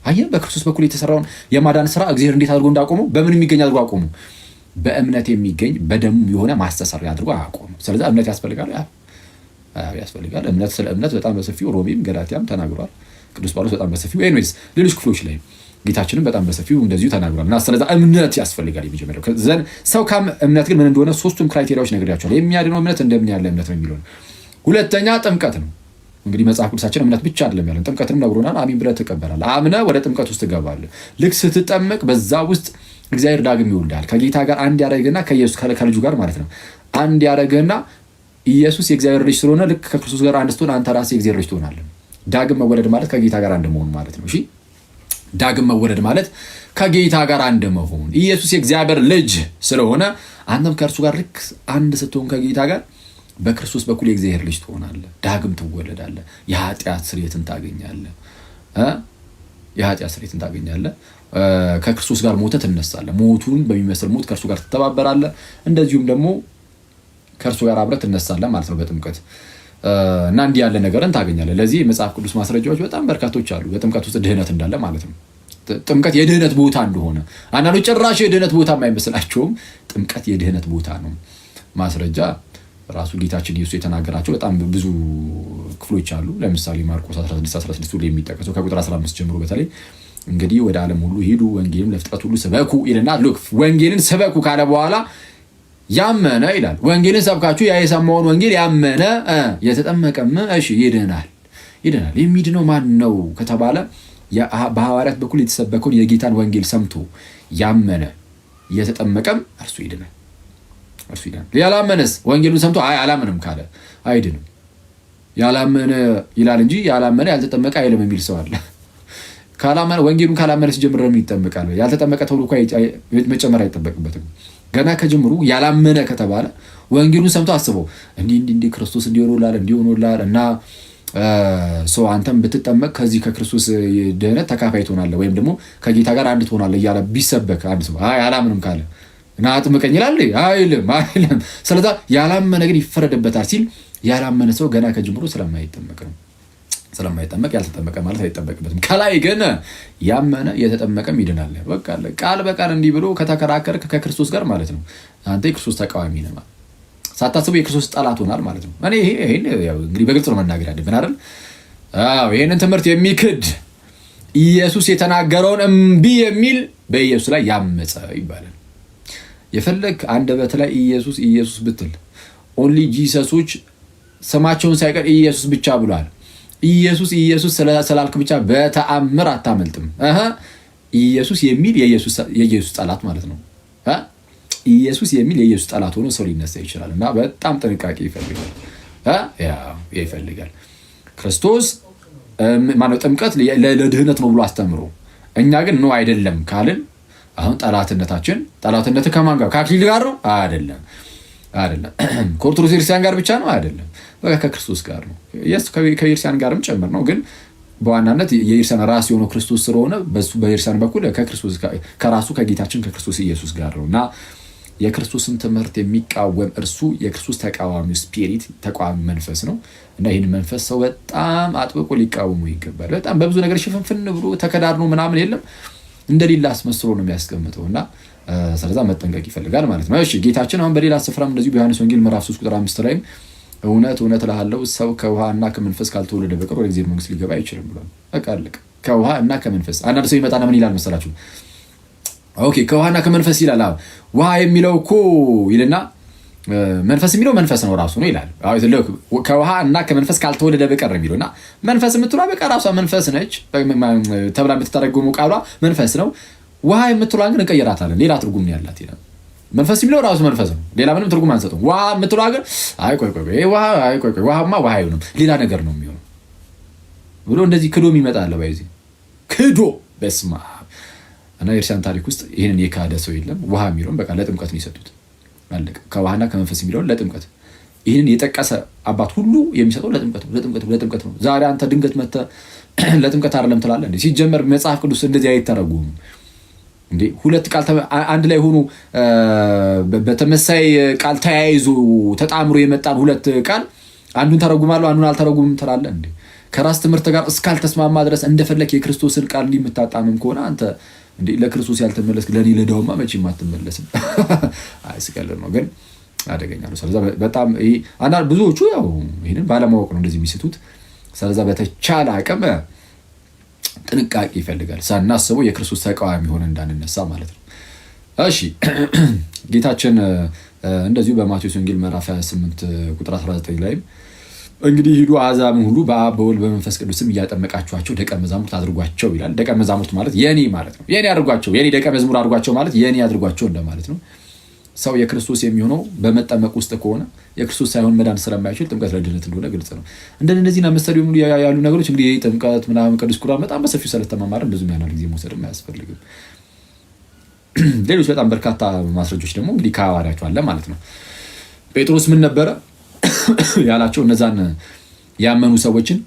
አየህ፣ በክርስቶስ በኩል የተሰራውን የማዳን ስራ እግዚአብሔር እንዴት አድርጎ እንዳቆመው በምን የሚገኝ አድርጎ አቆመው? በእምነት የሚገኝ በደሙም የሆነ ማስተስረያ አድርጎ አቆመው። ስለዚህ እምነት ያስፈልጋል። ያስፈልጋል። ስለ እምነት በጣም በሰፊው ሮሜም ገላትያም ተናግሯል ቅዱስ ጳውሎስ በጣም በሰፊው ኤኒዌይስ ሌሎች ክፍሎች ላይ ጌታችንም በጣም በሰፊው እንደዚሁ ተናግሯል። እና ስለዚህ እምነት ያስፈልጋል። የመጀመሪያው ሰው እምነት ግን ምን እንደሆነ ሶስቱም ክራይቴሪያዎች ነግሬያቸዋለሁ። የሚያድነው እምነት እንደምን ያለ እምነት ነው የሚለው። ሁለተኛ ጥምቀት ነው። እንግዲህ መጽሐፍ ቅዱሳችን እምነት ብቻ አይደለም ያለን፣ ጥምቀትንም ነግሮናል። አሚን ብለህ ትቀበላለህ። አምነህ ወደ ጥምቀት ውስጥ ትገባለህ። ልክ ስትጠመቅ በዛ ውስጥ እግዚአብሔር ዳግም ይወልዳል። ከጌታ ጋር አንድ ያደረግህና ከኢየሱስ ከልጁ ጋር ማለት ነው አንድ ያደረግህና ኢየሱስ የእግዚአብሔር ልጅ ስለሆነ ልክ ከክርስቶስ ጋር አንድ ስትሆን አንተ ራስህ የእግዚአብሔር ልጅ ትሆናለህ። ዳግም መወለድ ማለት ከጌታ ጋር አንድ መሆን ማለት ነው። እሺ፣ ዳግም መወለድ ማለት ከጌታ ጋር አንድ መሆን። ኢየሱስ የእግዚአብሔር ልጅ ስለሆነ አንተም ከእርሱ ጋር ልክ አንድ ስትሆን ከጌታ ጋር በክርስቶስ በኩል የእግዚአብሔር ልጅ ትሆናለህ። ዳግም ትወለዳለህ። የኃጢአት ስርየትን ታገኛለህ። ከክርስቶስ ጋር ሞተህ ትነሳለህ። ሞቱን በሚመስል ሞት ከእርሱ ጋር ትተባበራለህ። እንደዚሁም ደግሞ ከእርሱ ጋር አብረህ ትነሳለህ ማለት ነው በጥምቀት እና እንዲህ ያለ ነገርን ታገኛለህ። ለዚህ የመጽሐፍ ቅዱስ ማስረጃዎች በጣም በርካቶች አሉ። በጥምቀት ውስጥ ድህነት እንዳለ ማለት ነው። ጥምቀት የድህነት ቦታ እንደሆነ አንዳንዶች ጭራሽ የድህነት ቦታ የማይመስላቸውም ጥምቀት የድህነት ቦታ ነው። ማስረጃ ራሱ ጌታችን ኢየሱስ የተናገራቸው በጣም ብዙ ክፍሎች አሉ። ለምሳሌ ማርቆስ 16:16 ላይ የሚጠቀሰው ከቁጥር 15 ጀምሮ በተለይ እንግዲህ ወደ ዓለም ሁሉ ሂዱ ወንጌልን ለፍጥረት ሁሉ ስበኩ ይልና ሉክ ወንጌልን ስበኩ ካለ በኋላ ያመነ ይላል። ወንጌልን ሰብካችሁ ያ የሰማውን ወንጌል ያመነ የተጠመቀም እሺ ይድናል። የሚድነው ማን ነው ከተባለ በሐዋርያት በኩል የተሰበከውን የጌታን ወንጌል ሰምቶ ያመነ የተጠመቀም እርሱ ይድናል። ያላመነስ ወንጌሉን ሰምቶ አላምንም ካለ አይድንም። ያላመነ ይላል እንጂ ያላመነ ያልተጠመቀ አይልም የሚል ሰው አለ። ካላመነ ወንጌሉን ካላመነ ሲጀምር ነው ይጠመቃል። ያልተጠመቀ ተብሎ መጨመር አይጠበቅበትም። ገና ከጅምሩ ያላመነ ከተባለ ወንጌሉን ሰምቶ አስበው እንዲህ ክርስቶስ እንዲሆኖላል እና ሰው አንተም ብትጠመቅ ከዚህ ከክርስቶስ ድህነት ተካፋይ ትሆናለህ ወይም ደግሞ ከጌታ ጋር አንድ ትሆናለህ እያለ ቢሰበክ አንድ ሰው አላምንም ካለ እና አጥምቀኝ ይላል አይልም። ስለዛ ያላመነ ግን ይፈረድበታል ሲል ያላመነ ሰው ገና ከጅምሩ ስለማይጠመቅ ያልተጠመቀ ማለት አይጠበቅበትም። ከላይ ግን ያመነ የተጠመቀም ይድናል። በቃ ቃል በቃል እንዲህ ብሎ ከተከራከርክ ከክርስቶስ ጋር ማለት ነው አንተ የክርስቶስ ተቃዋሚ ነህ ማለት ሳታስቡ የክርስቶስ ጠላት ሆናል ማለት ነው። እኔ ይሄን እንግዲህ በግልጽ ነው መናገር ያለብን አይደል? ይሄንን ትምህርት የሚክድ ኢየሱስ የተናገረውን እምቢ የሚል በኢየሱስ ላይ ያመፀ ይባላል። የፈለግ አንደበት ላይ ኢየሱስ ብትል ኦንሊ ጂሰሶች ስማቸውን ሳይቀር ኢየሱስ ብቻ ብሏል። ኢየሱስ ስላልክ ብቻ በተአምር አታመልጥም። ኢየሱስ የሚል የኢየሱስ ጠላት ማለት ነው። ኢየሱስ የሚል የኢየሱስ ጠላት ሆኖ ሰው ሊነሳ ይችላል እና በጣም ጥንቃቄ ይፈልጋል። ክርስቶስ ማነው ጥምቀት ለድህነት ነው ብሎ አስተምሮ እኛ ግን ነው አይደለም ካልን አሁን ጠላትነት ከማን ጋር ከአክሊል ጋር ነው? አይደለም። ከኦርቶዶክስ ክርስቲያን ጋር ብቻ ነው? አይደለም። በቃ ከክርስቶስ ጋር ነው። ከኢርሲያን ጋርም ጭምር ነው። ግን በዋናነት የኢርሲያን ራስ የሆነው ክርስቶስ ስለሆነ በኢርሲያን በኩል ከራሱ ከጌታችን ከክርስቶስ ኢየሱስ ጋር ነው እና የክርስቶስን ትምህርት የሚቃወም እርሱ የክርስቶስ ተቃዋሚ ስፒሪት ተቃዋሚ መንፈስ ነው እና ይህን መንፈስ ሰው በጣም አጥብቆ ሊቃወሙ ይገባል። በጣም በብዙ ነገር ሽፍንፍን ብሎ ተከዳድኖ ምናምን የለም እንደሌላ አስመስሎ ነው የሚያስቀምጠው እና ስለዛ መጠንቀቅ ይፈልጋል ማለት ነው። እሺ ጌታችን አሁን በሌላ ስፍራም እንደዚሁ በዮሐንስ ወንጌል ምዕራፍ 3 ቁጥር 5 ላይም እውነት እልሃለሁ ሰው ከውሃና ከመንፈስ ካልተወለደ በቀር ወደ እግዚአብሔር መንግሥት ሊገባ አይችልም ብሏል። በቃ አለቀ። ከውሃ እና ከመንፈስ አንዳንድ ሰው ይመጣና ምን ይላል መሰላችሁ? ኦኬ ከውሃና ከመንፈስ ይላል። ውሃ የሚለው እኮ ይልና መንፈስ የሚለው መንፈስ ነው ራሱ ነው ይላል። ከውሃ እና ከመንፈስ ካልተወለደ በቀር የሚለውና መንፈስ የምትሏ በቃ ራሷ መንፈስ ነች ተብላ የምትተረጎመው ቃሏ መንፈስ ነው። ውሃ የምትሏ ግን እንቀይራታለን፣ ሌላ ትርጉም ነው ያላት ይላል። መንፈስ የሚለው ራሱ መንፈስ ነው፣ ሌላ ምንም ትርጉም አንሰጠው። ውሃ የምትሏ ግን ውሃማ ውሃ አይሆንም ሌላ ነገር ነው የሚሆነው ብሎ እንደዚህ ክዶ ይመጣል። ባይዚ ክዶ በስማ እና የኢርሲያን ታሪክ ውስጥ ይህንን የካደ ሰው የለም። ውሃ የሚለውን በቃ ለጥምቀት ነው የሰጡት። አለቀ። ከውሃና ከመንፈስ የሚለውን ለጥምቀት ይህንን የጠቀሰ አባት ሁሉ የሚሰጠው ለጥምቀት ነው። ዛሬ አንተ ድንገት መጥተህ ለጥምቀት አይደለም ትላለህ እንዴ? ሲጀመር መጽሐፍ ቅዱስ እንደዚህ አይተረጉም እንዴ? ሁለት ቃል አንድ ላይ ሆኖ በተመሳይ ቃል ተያይዞ ተጣምሮ የመጣን ሁለት ቃል አንዱን ተረጉማለሁ አንዱን አልተረጉምም ትላለህ እንዴ? ከራስ ትምህርት ጋር እስካልተስማማ ድረስ እንደፈለክ የክርስቶስን ቃል እንዲምታጣምም ከሆነ አንተ እንዴ ለክርስቶስ ያልተመለስክ ለኔ ለዳውማ መቼም አትመለስም። አይስቀልም ነው ግን አደገኛ ነው። ስለዚህ በጣም ይሄ አንዳንድ ብዙዎቹ ያው ይሄንን ባለማወቅ ነው እንደዚህ የሚስቱት። ስለዚህ በተቻለ አቅም ጥንቃቄ ይፈልጋል። ሳናስበው የክርስቶስ ተቃዋሚ ሆነ እንዳንነሳ ማለት ነው። እሺ ጌታችን እንደዚሁ በማቴዎስ ወንጌል ምዕራፍ 28 ቁጥር 19 ላይ እንግዲህ ሂዱ አሕዛብን ሁሉ በአብ በወልድ በመንፈስ ቅዱስም እያጠመቃችኋቸው ደቀ መዛሙርት አድርጓቸው ይላል። ደቀ መዛሙርት ማለት የኔ ማለት ነው። የኔ አድርጓቸው፣ የኔ ደቀ መዝሙር አድርጓቸው ማለት የኔ አድርጓቸው እንደማለት ነው። ሰው የክርስቶስ የሚሆነው በመጠመቅ ውስጥ ከሆነ የክርስቶስ ሳይሆን መዳን ስለማይችል ጥምቀት ለድህነት እንደሆነ ግልጽ ነው። እንደነዚህና መሰል ያሉ ነገሮች እንግዲህ ጥምቀት ምናምን ቅዱስ ቁርባን በጣም በሰፊው ስለተማማርን ብዙ ያናል ጊዜ መውሰድም አያስፈልግም። ሌሎች በጣም በርካታ ማስረጃዎች ደግሞ እንግዲህ ከሐዋርያቱ አለ ማለት ነው። ጴጥሮስ ምን ነበረ ያላቸው? እነዛን ያመኑ ሰዎችን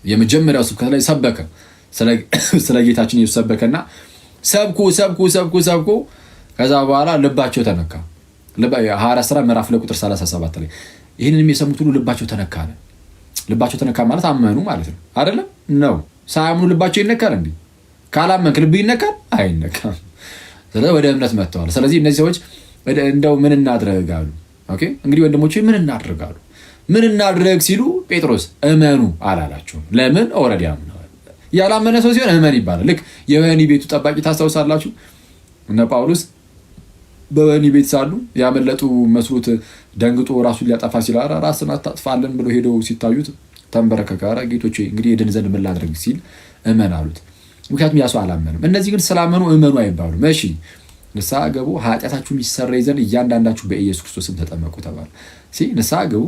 የመጀመሪያው ስብከት ላይ ሰበከ። ስለ ጌታችን ኢየሱስ ሰበከና ሰብኩ ከዛ በኋላ ልባቸው ተነካ። ሐዋርያት ሥራ ምዕራፍ 2 ቁጥር 37 ላይ ይህንንም የሰሙት ሁሉ ልባቸው ተነካ አለ። ልባቸው ተነካ ማለት አመኑ ማለት ነው አይደለም? ነው። ሳያምኑ ልባቸው ይነካል እንዴ? ካላመንክ ልብ ይነካል? አይነካም። ስለዚህ ወደ እምነት መጥተዋል። ስለዚህ እነዚህ ሰዎች እንደው ምን እናድርጋሉ? ኦኬ እንግዲህ ወንድሞቼ ምን እናድርግ ሲሉ ጴጥሮስ እመኑ አላላቸውም። ለምን? ኦልሬዲ አምነዋል። ያላመነ ሰው ሲሆን እመን ይባላል። ልክ የወህኒ ቤቱ ጠባቂ ታስታውሳላችሁ? እነ ጳውሎስ በወህኒ ቤት ሳሉ ያመለጡ መስሎት ደንግጦ ራሱን ሊያጠፋ ሲል ራስን አታጥፋለን ብሎ ሄደው ሲታዩት ተንበረከከ። ጌቶቼ እንግዲህ የድን ዘንድ ምን ላድርግ ሲል እመን አሉት። ምክንያቱም ያ ሰው አላመንም። እነዚህ ግን ስላመኑ እመኑ አይባሉም። እሺ ንስሐ ገቡ፣ ኃጢአታችሁ የሚሰረይ ዘንድ እያንዳንዳችሁ በኢየሱስ ክርስቶስ ስም ተጠመቁ ተባለ። ንስሐ ገቡ፣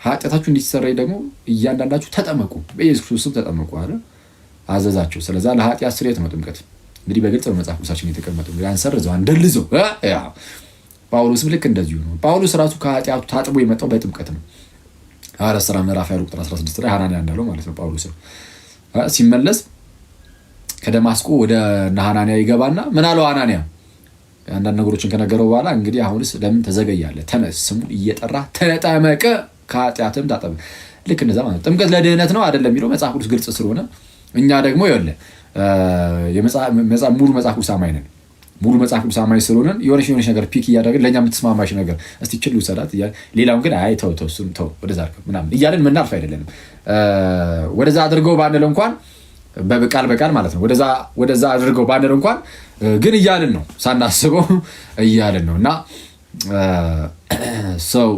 ኃጢአታችሁ እንዲሰረይ ደግሞ እያንዳንዳችሁ ተጠመቁ፣ በኢየሱስ ክርስቶስ ስም ተጠመቁ አለ፣ አዘዛቸው። ስለዛ ለኃጢአት ስርየት ነው ጥምቀት። እንግዲህ በግልጽ በመጽሐፍ ቅዱሳችን የተቀመጠው አንሰርዘው አንደልዘው። ጳውሎስም ልክ እንደዚሁ ነው። ጳውሎስ ራሱ ከኃጢአቱ ታጥቦ የመጣው በጥምቀት ነው። ሐዋርያት ሥራ ምዕራፍ 20 ቁጥር 16 ላይ ሐናንያ እንዳለው ማለት ነው። ጳውሎስም ሲመለስ ከደማስቆ ወደ ሐናንያ ይገባና ምን አለው? ሐናንያ አንዳንድ ነገሮችን ከነገረው በኋላ እንግዲህ አሁንስ ለምን ተዘገያለህ? ተነስ፣ ስሙን እየጠራ ተጠመቀ፣ ከኃጢአትም ታጠበ። ልክ እንደዛ ማለት ጥምቀት ለድህነት ነው አይደለም የሚለው መጽሐፍ ቅዱስ ግልጽ ስለሆነ እኛ ደግሞ ይኸውልህ ሙሉ መጽሐፍ ቅዱስ አማኝ ነን። ሙሉ መጽሐፍ ቅዱስ አማኝ ስለሆነን የሆነች ነገር ፒክ እያደረግን ለእኛ የምትስማማሽ ነገር እስቲ ችል ውሰዳት እያልን ሌላውን ግን አይ ተው እሱን ተው ወደዛ አድርገው ምናምን እያልን የምናልፍ አይደለንም። ወደዛ አድርገው ባንል እንኳን በቃል ማለት ነው። ወደዛ አድርገው ባንል እንኳን ግን እያልን ነው፣ ሳናስበው እያልን ነው። እና ሰው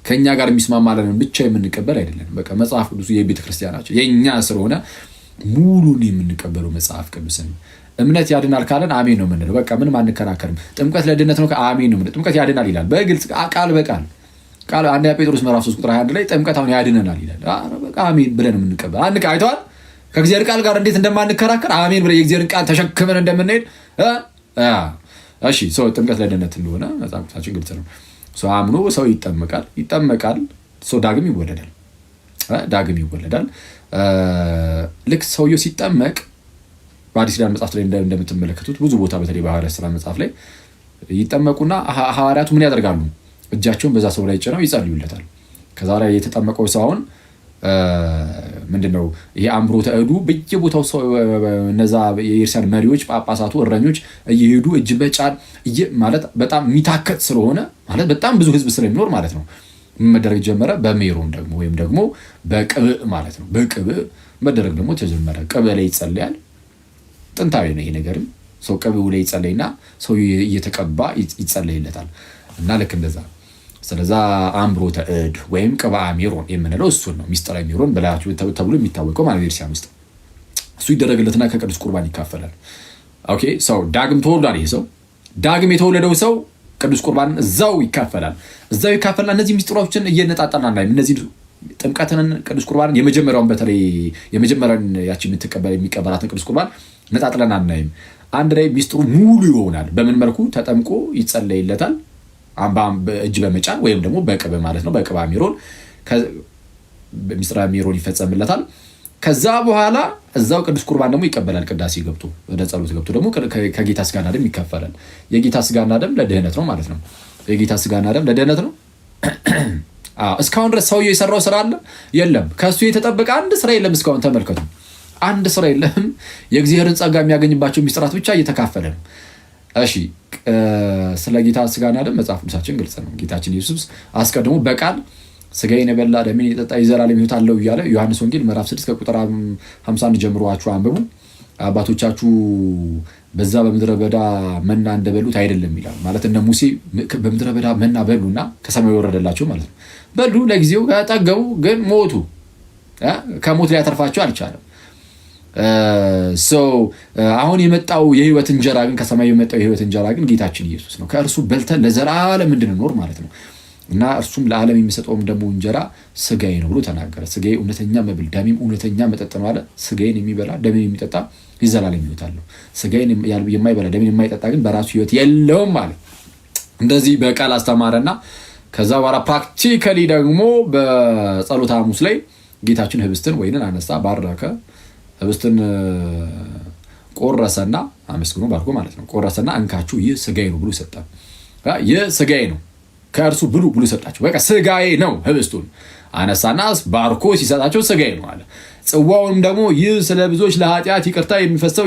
ከእኛ ጋር የሚስማማለንን ብቻ የምንቀበል አይደለንም። በቃ መጽሐፍ ቅዱሱ የቤተ ክርስቲያናቸው የእኛ ስለሆነ ሙሉን የምንቀበለው መጽሐፍ ቅዱስን። እምነት ያድናል ካለን አሜን ነው የምንለው። በቃ ምንም አንከራከርም። ጥምቀት ለድነት ነው አሜን ነው የምንለው። ጥምቀት ያድናል ይላል በግልጽ ቃል በቃል አንደኛ ጴጥሮስ ምዕራፍ 3 ቁጥር 21 ላይ ጥምቀት አሁን ያድነናል ይላል። በቃ አሜን ብለን የምንቀበል አይተዋል። ከእግዚአብሔር ቃል ጋር እንዴት እንደማንከራከር አሜን ብለን የእግዚአብሔር ቃል ተሸክመን እንደምንሄድ እሺ። ሰው ጥምቀት ለድነት እንደሆነ መጽሐፍ ቅዱሳችን ግልጽ ነው። ሰው አምኖ ሰው ይጠመቃል። ሰው ዳግም ይወለዳል። ልክ ሰውየው ሲጠመቅ በአዲስ ኪዳን መጽሐፍ ላይ እንደምትመለከቱት ብዙ ቦታ በተለይ በሐዋርያት ሥራ መጽሐፍ ላይ ይጠመቁና ሐዋርያቱ ምን ያደርጋሉ? እጃቸውን በዛ ሰው ላይ ጭነው ይጸልዩለታል። ከዛ ላይ የተጠመቀው ሰው አሁን ምንድነው ይሄ አምብሮተ እዱ በየቦታው ሰው እነዛ የኢርሳን መሪዎች፣ ጳጳሳቱ፣ እረኞች እየሄዱ እጅ በጫን ማለት በጣም የሚታከት ስለሆነ ማለት በጣም ብዙ ሕዝብ ስለሚኖር ማለት ነው መደረግ ጀመረ። በሜሮን ደግሞ ወይም ደግሞ በቅብዕ ማለት ነው። በቅብዕ መደረግ ደግሞ ተጀመረ። ቅብዕ ላይ ይጸለያል። ጥንታዊ ነው ይሄ ነገርም። ሰው ቅብዕ ላይ ይጸለይና ሰው እየተቀባ ይጸለይለታል እና ልክ እንደዛ ስለዛ አምብሮተ እድ ወይም ቅብዓ ሜሮን የምንለው እሱን ነው። ሚስጥራዊ ሜሮን በላያችሁ ተብሎ የሚታወቀው ማለት ቤተክርስቲያን ውስጥ እሱ ይደረግለትና ከቅዱስ ቁርባን ይካፈላል። ኦኬ ሰው ዳግም ተወልዷል። ይሄ ሰው ዳግም የተወለደው ሰው ቅዱስ ቁርባን እዛው ይካፈላል። እነዚህ ሚስጥሮችን እየነጣጣና እነዚህ ጥምቀትን፣ ቅዱስ ቁርባን የመጀመሪያውን በተለይ የመጀመሪያውን ያቺ የሚቀበላትን ቅዱስ ቁርባን ነጣጥለን አናይም። አንድ ላይ ሚስጥሩ ሙሉ ይሆናል። በምን መልኩ ተጠምቆ ይጸለይለታል? እጅ በመጫን ወይም ደግሞ በቅብዕ ማለት ነው። በቅብዓ ሜሮን ሚስጥራዊ ሜሮን ይፈጸምለታል። ከዛ በኋላ እዛው ቅዱስ ቁርባን ደግሞ ይቀበላል። ቅዳሴ ገብቶ ወደ ጸሎት ገብቶ ደግሞ ከጌታ ስጋና ደም ይካፈላል። የጌታ ስጋና ደም ለድህነት ነው ማለት ነው። የጌታ ስጋና ደም ለድህነት ነው። እስካሁን ድረስ ሰውየው የሰራው ስራ አለ የለም? ከሱ የተጠበቀ አንድ ስራ የለም። እስካሁን ተመልከቱ፣ አንድ ስራ የለም። የእግዚአብሔርን ጸጋ የሚያገኝባቸው ሚስጥራት ብቻ እየተካፈለ ነው። እሺ ስለ ጌታ ስጋና ደም መጽሐፍ ቅዱሳችን ግልጽ ነው። ጌታችን ኢየሱስ አስቀድሞ በቃል ስጋዬን የበላ ደሜን የጠጣ የዘላለም ሕይወት አለው እያለ ዮሐንስ ወንጌል ምዕራፍ 6 ከቁጥር 51 ጀምሯችሁ አንብቡ። አባቶቻችሁ በዛ በምድረ በዳ መና እንደበሉት አይደለም ይላል። ማለት እነ ሙሴ በምድረ በዳ መና በሉና ከሰማይ ወረደላቸው ማለት ነው። በሉ ለጊዜው ጠገቡ፣ ግን ሞቱ። ከሞት ሊያተርፋቸው አልቻለም። አሁን የመጣው የህይወት እንጀራ ግን ከሰማይ የመጣው የህይወት እንጀራ ግን ጌታችን ኢየሱስ ነው። ከእርሱ በልተን ለዘላለም እንድንኖር ማለት ነው። እና እርሱም ለዓለም የሚሰጠውም ደግሞ እንጀራ ስጋዬ ነው ብሎ ተናገረ። ስጋዬ እውነተኛ መብል ደሜም እውነተኛ መጠጥ ነው አለ። ስጋዬን የሚበላ ደሜን የሚጠጣ የዘላለም ሕይወት አለው። ስጋዬን የማይበላ ደሜን የማይጠጣ ግን በራሱ ሕይወት የለውም አለ። እንደዚህ በቃል አስተማረና ከዛ በኋላ ፕራክቲካሊ ደግሞ በጸሎተ ሐሙስ ላይ ጌታችን ህብስትን ወይንን አነሳ፣ ባረከ፣ ህብስትን ቆረሰና አመስግኖ ባርኮ ማለት ነው ቆረሰና እንካችሁ ይህ ስጋዬ ነው ብሎ ሰጠ። ይህ ስጋዬ ነው ከእርሱ ብሉ ብሎ ሰጣቸው። በቃ ስጋዬ ነው። ህብስቱን አነሳና ባርኮ ሲሰጣቸው ስጋዬ ነው አለ። ጽዋውንም ደግሞ ይህ ስለ ብዙዎች ለኃጢአት ይቅርታ የሚፈሰው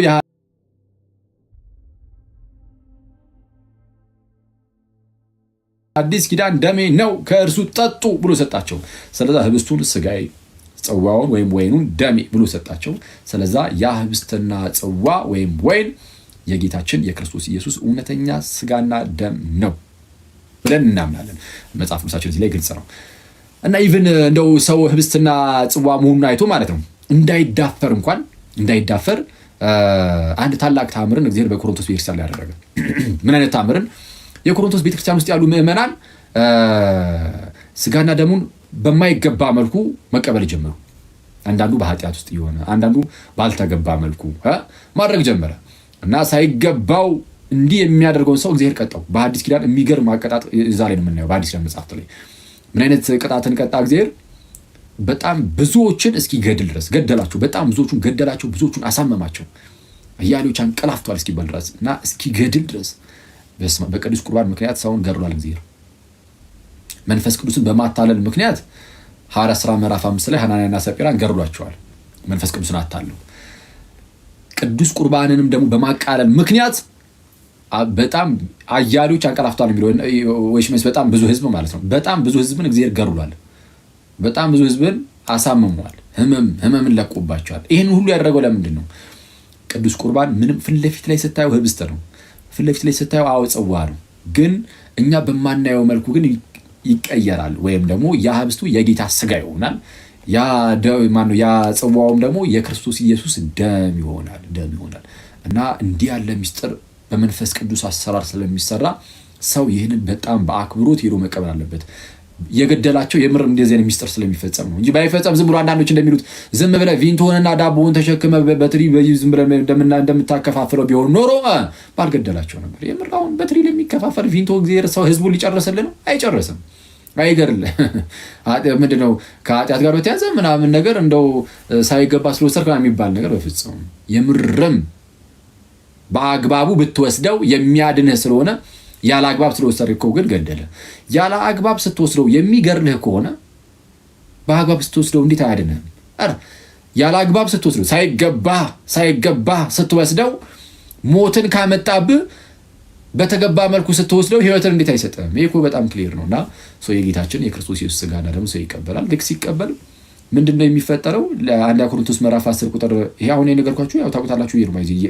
አዲስ ኪዳን ደሜ ነው፣ ከእርሱ ጠጡ ብሎ ሰጣቸው። ስለዚህ ህብስቱን ስጋዬ፣ ጽዋውን ወይም ወይኑን ደሜ ብሎ ሰጣቸው። ስለዛ ያ ህብስትና ጽዋ ወይም ወይን የጌታችን የክርስቶስ ኢየሱስ እውነተኛ ስጋና ደም ነው ብለን እናምናለን። መጽሐፍ ቅዱሳችን እዚህ ላይ ግልጽ ነው። እና ኢቭን እንደው ሰው ህብስትና ጽዋ መሆኑን አይቶ ማለት ነው እንዳይዳፈር አንድ ታላቅ ታምርን እግዚአብሔር በቆሮንቶስ ቤተክርስቲያን ላይ ያደረገ። ምን አይነት ታምርን? የቆሮንቶስ ቤተክርስቲያን ውስጥ ያሉ ምዕመናን ስጋና ደሙን በማይገባ መልኩ መቀበል ጀመሩ። አንዳንዱ በኃጢአት ውስጥ የሆነ አንዳንዱ ባልተገባ መልኩ ማድረግ ጀመረ እና ሳይገባው እንዲህ የሚያደርገውን ሰው እግዚአብሔር ቀጣው። በአዲስ ኪዳን የሚገርም አቀጣጥ እዛ ላይ ነው የምናየው። በአዲስ ኪዳን መጽሐፍት ላይ ምን አይነት ቅጣትን ቀጣ እግዚአብሔር? በጣም ብዙዎችን እስኪገድል ድረስ ገደላቸው። በጣም ብዙዎቹን ገደላቸው፣ ብዙዎቹን አሳመማቸው። አያሌዎች አንቀላፍተዋል እስኪባል ድረስ እና እስኪገድል ድረስ በቅዱስ ቁርባን ምክንያት ሰውን ገድሏል እግዚአብሔር። መንፈስ ቅዱስን በማታለል ምክንያት ሐዋርያት ሥራ ምዕራፍ 5 ላይ ሐናንያና ሰጲራን ገድሏቸዋል። መንፈስ ቅዱስን አታለው። ቅዱስ ቁርባንንም ደግሞ በማቃለል ምክንያት በጣም አያሌዎች አንቀላፍተዋል የሚለው ወይስ በጣም ብዙ ህዝብ ማለት ነው። በጣም ብዙ ህዝብን እግዚአብሔር ገድሏል። በጣም ብዙ ህዝብን አሳምሟል። ህመምን ለቆባቸዋል። ይህን ሁሉ ያደረገው ለምንድን ነው? ቅዱስ ቁርባን ምንም ፊት ለፊት ላይ ስታየው ህብስት ነው፣ ፊት ለፊት ላይ ስታየው ጽዋ ነው። ግን እኛ በማናየው መልኩ ግን ይቀየራል። ወይም ደግሞ ያ ህብስቱ የጌታ ስጋ ይሆናል፣ ያ ጽዋውም ደግሞ የክርስቶስ ኢየሱስ ደም ይሆናል። እና እንዲህ ያለ ሚስጥር በመንፈስ ቅዱስ አሰራር ስለሚሰራ ሰው ይህንን በጣም በአክብሮት ሄዶ መቀበል አለበት። የገደላቸው የምር እንደዚህ አይነት ሚስጥር ስለሚፈጸም ነው እንጂ ባይፈጸም ዝም ብሎ አንዳንዶች እንደሚሉት ዝም ብለህ ቪንቶንና ዳቦውን ተሸክመ በትሪ ዝም ብለህ እንደምታከፋፍለው ቢሆን ኖሮ ባልገደላቸው ነበር። የምር አሁን በትሪ ለሚከፋፈል ቪንቶ እግዚአብሔር ሰው ህዝቡን ሊጨርስልን ነው? አይጨርስም። አይገርልህ ምንድነው ከኃጢአት ጋር በተያዘ ምናምን ነገር እንደው ሳይገባ ስለወሰድክ የሚባል ነገር በፍጹም የምርም በአግባቡ ብትወስደው የሚያድንህ ስለሆነ ያለ አግባብ ስለወሰድከው ግን ገደለ። ያለ አግባብ ስትወስደው የሚገርልህ ከሆነ በአግባብ ስትወስደው እንዴት አያድንህም? ያለ አግባብ ስትወስደው ሳይገባ ስትወስደው ሞትን ካመጣብህ በተገባ መልኩ ስትወስደው ህይወትን እንዴት አይሰጥም? ይሄ እኮ በጣም ክሊር ነውና ሰው የጌታችን የክርስቶስ ኢየሱስ ስጋና ደሙ ሰው ይቀበላል። ልክ ሲቀበል ምንድነው የሚፈጠረው? ለአንደኛ ቆሮንቶስ ምዕራፍ 10 ቁጥር ይሄ አሁን የነገርኳችሁ ያው ታውቁታላችሁ።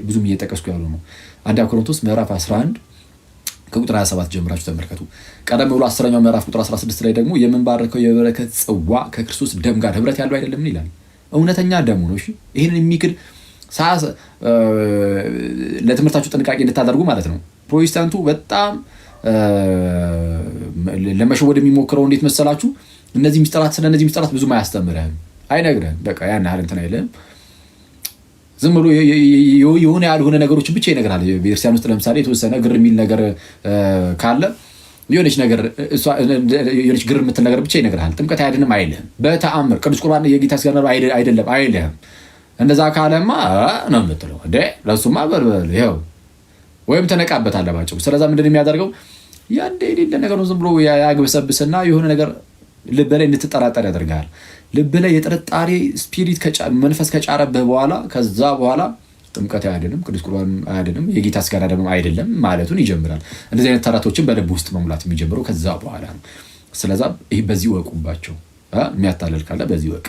ብዙም እየጠቀስኩ ያለው ነው። አንደኛ ቆሮንቶስ ምዕራፍ 11 ከቁጥር 27 ጀምራችሁ ተመልከቱ። ቀደም ብሎ 10ኛው ምዕራፍ ቁጥር 16 ላይ ደግሞ የምንባረከው የበረከት ጽዋ ከክርስቶስ ደም ጋር ህብረት ያለው አይደለም ይላል። እውነተኛ ደሙ ነው። እሺ ይሄንን የሚክድ ለትምህርታችሁ ጥንቃቄ እንድታደርጉ ማለት ነው። ፕሮቴስታንቱ በጣም ለመሸወድ የሚሞክረው እንዴት መሰላችሁ? እነዚህ ሚስጥራት ብዙም አያስተምርህም፣ አይነግርህም። በቃ ያን ያህል እንትን አይልም። ዝም ብሎ የሆነ ያልሆነ ነገሮችን ብቻ ይነግራል። ቤተክርስቲያን ውስጥ ለምሳሌ የተወሰነ ግር የሚል ነገር ካለ የሆነች ግር የምትል ነገር ብቻ ይነግራል። ጥምቀት አያድንም አይልህም። በተአምር ቅዱስ ቁርባን የጌታ ስጋ አይደለም አይልህም። እንደዛ ካለማ ነው የምትለው እንዴ ለሱማ በልበል ይኸው ወይም ተነቃበት አለባቸው። ስለዛ ምንድን የሚያደርገው ያንዴ የሌለ ነገር ነው። ዝም ብሎ ያግበሰብስና የሆነ ነገር ልብ ላይ እንድትጠራጠር ያደርጋል። ልብ ላይ የጥርጣሬ ስፒሪት መንፈስ ከጫረብህ በኋላ ከዛ በኋላ ጥምቀት አያድንም፣ ቅዱስ ቁርባን አያድንም፣ የጌታ ስጋና ደም አይደለም ማለቱን ይጀምራል። እንደዚህ አይነት ተረቶችን በልብ ውስጥ መሙላት የሚጀምረው ከዛ በኋላ ነው። ስለዛ ይሄ በዚህ ወቁባቸው። የሚያታለል ካለ በዚህ ወቅ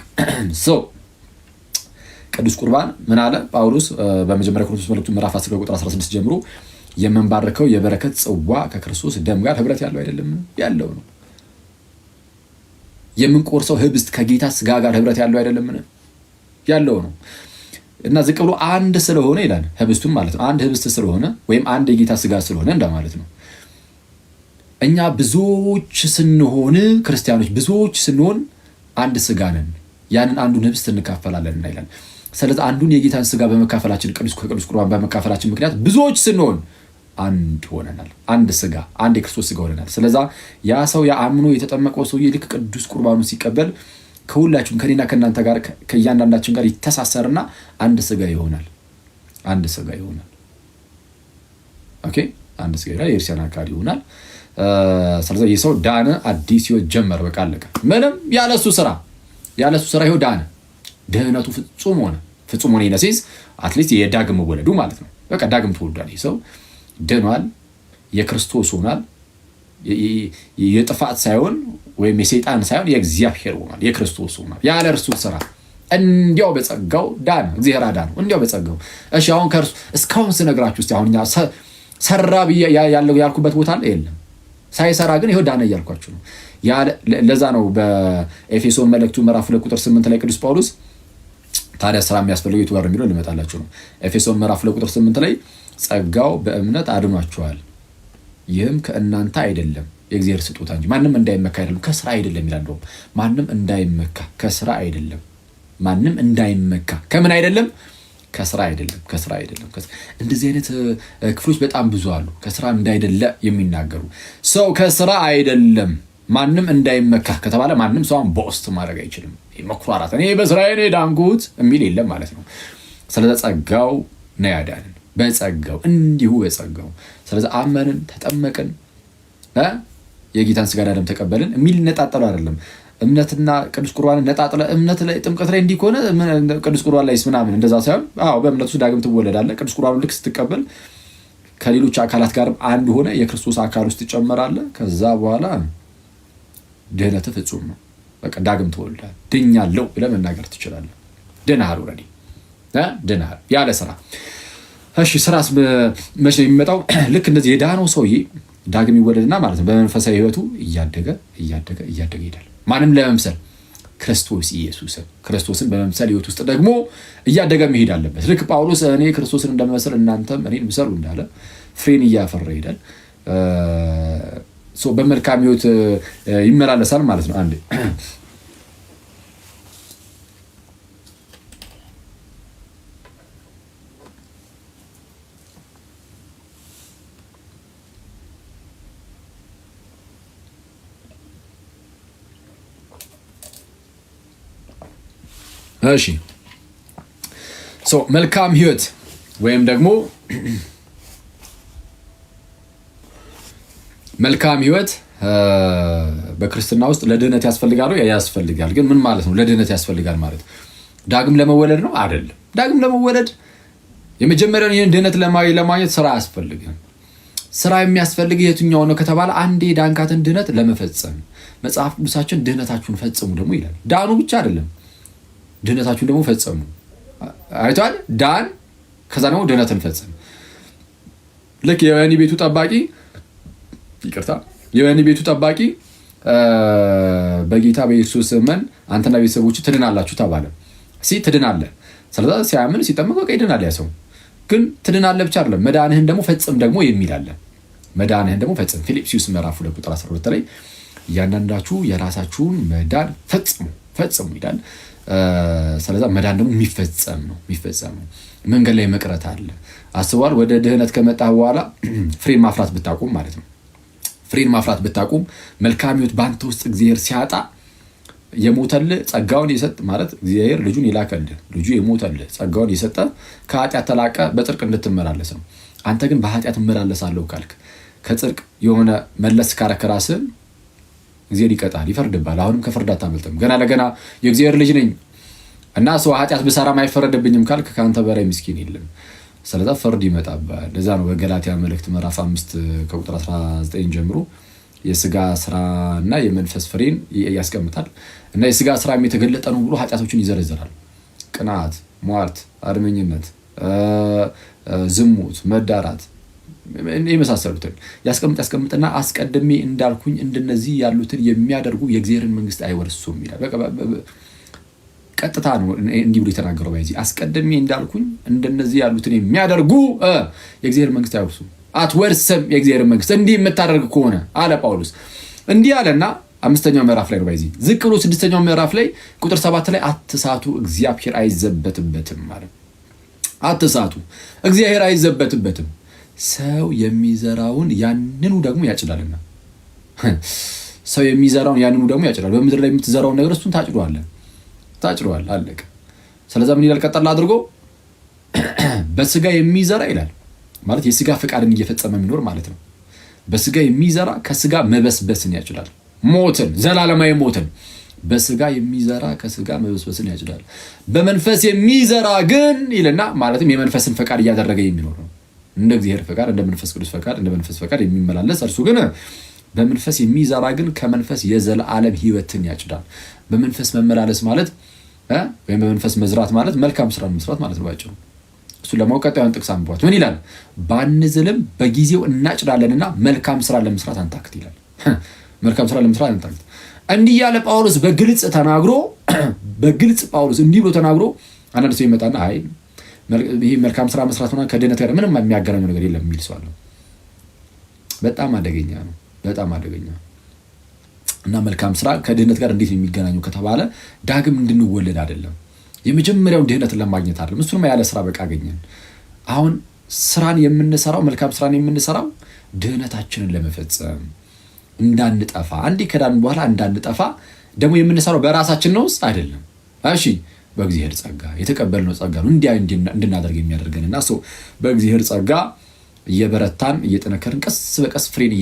ቅዱስ ቁርባን ምን አለ ጳውሎስ በመጀመሪያ ቆሮንቶስ መልእክቱ ምዕራፍ 10 ቁጥር 16 ጀምሮ የምንባረከው የበረከት ጽዋ ከክርስቶስ ደም ጋር ህብረት ያለው አይደለም ያለው ነው። የምንቆርሰው ህብስት ከጌታ ስጋ ጋር ህብረት ያለው አይደለም ያለው ነው። እና ዝቅ ብሎ አንድ ስለሆነ ይላል ህብስቱም ማለት ነው። አንድ ህብስት ስለሆነ ወይም አንድ የጌታ ስጋ ስለሆነ እንደማለት ነው። እኛ ብዙዎች ስንሆን ክርስቲያኖች ብዙዎች ስንሆን አንድ ስጋ ነን። ያንን አንዱን ህብስት እንካፈላለን ይላል። ስለዚህ አንዱን የጌታን ስጋ በመካፈላችን ከቅዱስ ቁርባን በመካፈላችን ምክንያት ብዙዎች ስንሆን አንድ ሆነናል። አንድ ስጋ አንድ የክርስቶስ ስጋ ሆነናል። ስለዛ ያ ሰው ያአምኖ የተጠመቀው ሰውዬ ልክ ቅዱስ ቁርባኑን ሲቀበል ከሁላችሁም ከኔና ከእናንተ ጋር ከእያንዳንዳችን ጋር ይተሳሰርና አንድ ስጋ ይሆናል። አንድ ስጋ ይሆናል። ኦኬ አንድ ስጋ ይሆናል። የእርሻን አካል ይሆናል። ስለዚህ ይህ ሰው ዳነ፣ አዲስ ህይወት ጀመረ። በቃ አለቀ። ምንም ያለሱ ስራ ይኸው ዳነ። ድህነቱ ፍጹም ሆነ ይነሲስ አትሊስት የዳግም መወለዱ ማለት ነው። በቃ ዳግም ተወልዷል። ይህ ሰው ድኗል፣ የክርስቶስ ሆኗል። የጥፋት ሳይሆን ወይም የሰይጣን ሳይሆን የእግዚአብሔር ሆኗል፣ የክርስቶስ ሆኗል። ያለ እርሱ ስራ እንዲያው በጸጋው ዳነ። እግዚአብሔር አዳነው እንዲያው በጸጋው። እሺ አሁን ከእርሱ እስካሁን ስነግራችሁ እስቲ አሁን ሰራ ያለው ያልኩበት ቦታ አለ የለም። ሳይሰራ ግን ይኸው ዳነ እያልኳችሁ ነው። ለዛ ነው በኤፌሶን መልእክቱ ምዕራፍ 2 ቁጥር 8 ላይ ቅዱስ ጳውሎስ ታዲያ ስራ የሚያስፈልገው የቱ ጋር የሚለው ልመጣላችሁ ነው። ኤፌሶን ምዕራፍ 2 ቁጥር 8 ላይ ጸጋው በእምነት አድኗችኋል፣ ይህም ከእናንተ አይደለም የእግዚአብሔር ስጦታ እንጂ ማንም እንዳይመካ አይደለም። ከስራ አይደለም ይላል። ማንም እንዳይመካ ከስራ አይደለም። ማንም እንዳይመካ ከምን አይደለም? ከስራ አይደለም። ከስራ አይደለም። እንደዚህ አይነት ክፍሎች በጣም ብዙ አሉ። ከስራ እንዳይደለ የሚናገሩ ሰው ከስራ አይደለም ማንም እንዳይመካ ከተባለ ማንም ሰውን ቦስት ማድረግ አይችልም። መኩራራት እኔ በስራዬ ነው ዳንኩት የሚል የለም ማለት ነው። ስለዚህ ጸጋው ነው ያዳነን፣ በጸጋው እንዲሁ በጸጋው። ስለዚህ አመንን፣ ተጠመቅን፣ የጌታን ስጋ ደም ተቀበልን የሚል ነጣጠሉ አይደለም። እምነትና ቅዱስ ቁርባን ነጣጥለ እምነት ላይ ጥምቀት ላይ እንዲህ ከሆነ ቅዱስ ቁርባን ላይስ ምናምን እንደዛ ሳይሆን በእምነቱ ዳግም ትወለዳለህ። ቅዱስ ቁርባን ልክ ስትቀበል ከሌሎች አካላት ጋር አንድ ሆነ የክርስቶስ አካል ውስጥ ትጨመራለህ። ከዛ በኋላ ድህነት ፍጹም ነው። በቃ ዳግም ትወልዳለህ። ድኛለሁ ብለህ መናገር ትችላለህ። ድነሃል፣ ኦልሬዲ ድነሃል ያለ ስራ። እሺ ስራስ መቼ ነው የሚመጣው? ልክ እንደዚህ የዳነው ሰውዬ ዳግም ይወለድና ማለት ነው በመንፈሳዊ ህይወቱ እያደገ ይሄዳል። ማንም ለመምሰል ክርስቶስ ኢየሱስን ክርስቶስን በመምሰል ህይወት ውስጥ ደግሞ እያደገ መሄድ አለበት። ልክ ጳውሎስ እኔ ክርስቶስን እንደምመስል እናንተም እኔን ምሰሉ እንዳለ ፍሬን እያፈራ ይሄዳል። በመልካም ህይወት ይመላለሳል ማለት ነው። አንዴ እሺ መልካም ህይወት ወይም ደግሞ መልካም ህይወት በክርስትና ውስጥ ለድህነት ያስፈልጋል። ያስፈልጋል። ግን ምን ማለት ነው ለድህነት ያስፈልጋል ማለት? ዳግም ለመወለድ ነው አይደለም። ዳግም ለመወለድ የመጀመሪያውን ይህን ድህነት ለማግኘት ስራ አያስፈልግም። ስራ የሚያስፈልግ የትኛው ነው ከተባለ አንዴ ዳንካትን ድህነት ለመፈጸም መጽሐፍ ቅዱሳችን ድህነታችሁን ፈጽሙ ደግሞ ይላል። ዳኑ ብቻ አይደለም ድህነታችሁን ደግሞ ፈጸሙ። አይቷል ዳን ከዛ ደግሞ ድህነትን ፈጸም። ልክ የወህኒ ቤቱ ጠባቂ በጌታ በኢየሱስ እመን አንተና ቤተሰቦች ትድናላችሁ ተባለ። ትድናለህ። ስለዛ ሲያምን ሲጠመቅ በቃ ይድናል ያ ሰው። ግን ትድናለህ ብቻ አይደለም መዳንህን ደግሞ ፈጽም ደግሞ የሚል አለ። መዳንህን ደግሞ ፈጽም ፊልጵስዩስ ምዕራፍ 2 ቁጥር 12 ላይ እያንዳንዳችሁ የራሳችሁን መዳን ፈጽሙ ይላል። ስለዛ መዳን ደግሞ የሚፈጸም ነው። መንገድ ላይ መቅረት አለ። አስቧል። ወደ ድህነት ከመጣ በኋላ ፍሬን ማፍራት ብታቁም ማለት ነው። ፍሬን ማፍራት ብታቁም መልካም ህይወት በአንተ ውስጥ እግዚአብሔር ሲያጣ የሞተልህ ጸጋውን የሰጠ ማለት እግዚአብሔር ልጁን የላከልህ ልጁ የሞተልህ ጸጋውን የሰጠ ከኃጢአት ተላቀ በጽድቅ እንድትመላለስ ነው። አንተ ግን በኃጢአት እመላለሳለሁ ካልክ ከጽድቅ የሆነ መለስ ካረክ ራስህን እግዚአብሔር ይቀጣል፣ ይፈርድባል። አሁንም ከፍርድ አታመልጥም። ገና ለገና የእግዚአብሔር ልጅ ነኝ እና ሰው ኃጢአት ብሰራም አይፈረድብኝም ካልክ ከአንተ በላይ ምስኪን የለም። ስለዛ ፍርድ ይመጣባል። ለዛ ነው በገላትያ መልእክት ምዕራፍ 5 ከቁጥር 19 ጀምሮ የስጋ ስራና የመንፈስ ፍሬን ያስቀምጣል። እና የስጋ ስራ የተገለጠ ነው ብሎ ኃጢአቶችን ይዘረዝራል። ቅናት፣ ሟርት፣ አድመኝነት፣ ዝሙት፣ መዳራት የመሳሰሉትን ያስቀምጥና አስቀድሜ እንዳልኩኝ እንደነዚህ ያሉትን የሚያደርጉ የእግዚአብሔርን መንግስት አይወርሱም ይላል። ቀጥታ ነው እንዲህ ብሎ የተናገረው። በዚህ አስቀድሜ እንዳልኩኝ እንደነዚህ ያሉትን የሚያደርጉ የእግዚአብሔር መንግስት አይወርሱም፣ አትወርስም የእግዚአብሔር መንግስት እንዲህ የምታደርግ ከሆነ አለ ጳውሎስ። እንዲህ አለና 5ኛው ምዕራፍ ላይ ነው። በዚህ ዝቅ ብሎ 6ኛው ምዕራፍ ላይ ቁጥር 7 ላይ አትሳቱ እግዚአብሔር አይዘበትበትም ማለት አትሳቱ እግዚአብሔር አይዘበትበትም፣ ሰው የሚዘራውን ያንኑ ደግሞ ያጭዳልና። ሰው የሚዘራውን ያንኑ ደግሞ ያጭዳል። በምድር ላይ የምትዘራውን ነገር እሱን ታጭዷል፣ አለቀ። ስለዛ ምን ይላል ቀጠል አድርጎ በስጋ የሚዘራ ይላል ማለት የስጋ ፍቃድን እየፈጸመ የሚኖር ማለት ነው። በስጋ የሚዘራ ከስጋ መበስበስን ያጭዳል፣ ሞትን፣ ዘላለማዊ ሞትን። በስጋ የሚዘራ ከስጋ መበስበስን ያጭዳል። በመንፈስ የሚዘራ ግን ይልና ማለትም የመንፈስን ፈቃድ እያደረገ የሚኖር ነው። እንደ እግዚአብሔር ፈቃድ፣ እንደ መንፈስ ቅዱስ ፈቃድ፣ እንደ መንፈስ ፈቃድ የሚመላለስ እርሱ ግን በመንፈስ የሚዘራ ግን ከመንፈስ የዘላለም ሕይወትን ያጭዳል። በመንፈስ መመላለስ ማለት ወይም በመንፈስ መዝራት ማለት መልካም ስራ መስራት ማለት ነው ባጭሩ። እሱን ለማወቅ ቀጣዩን ጥቅስ አንብቧት። ምን ይላል? ባንዝልም በጊዜው እናጭዳለንና መልካም ስራ ለመስራት አንታክት ይላል። መልካም ስራ ለመስራት አንታክት። እንዲህ ያለ ጳውሎስ በግልጽ ተናግሮ በግልጽ ጳውሎስ እንዲህ ብሎ ተናግሮ አንዳንድ ሰው ይመጣና አይ ይሄ መልካም ስራ መስራት ሆነ ከድህነት ጋር ምንም የሚያገናኘው ነገር የለም የሚል ሰው አለ። በጣም አደገኛ ነው። በጣም አደገኛ እና መልካም ስራ ከድህነት ጋር እንዴት ነው የሚገናኘው ከተባለ ዳግም እንድንወለድ አይደለም። የመጀመሪያውን ድህነትን ለማግኘት አይደለም። እሱንም ያለ ስራ በቃ አገኘን። አሁን ስራን የምንሰራው መልካም ስራን የምንሰራው ድህነታችንን ለመፈጸም እንዳንጠፋ፣ አንዴ ከዳን በኋላ እንዳንጠፋ ደግሞ የምንሰራው በራሳችን ነው አይደለም። እሺ በእግዚአብሔር ጸጋ የተቀበልነው ጸጋ ነው እንድናደርግ የሚያደርገንና በእግዚአብሔር ጸጋ እየበረታን እየጠነከርን ቀስ በቀስ ፍሬን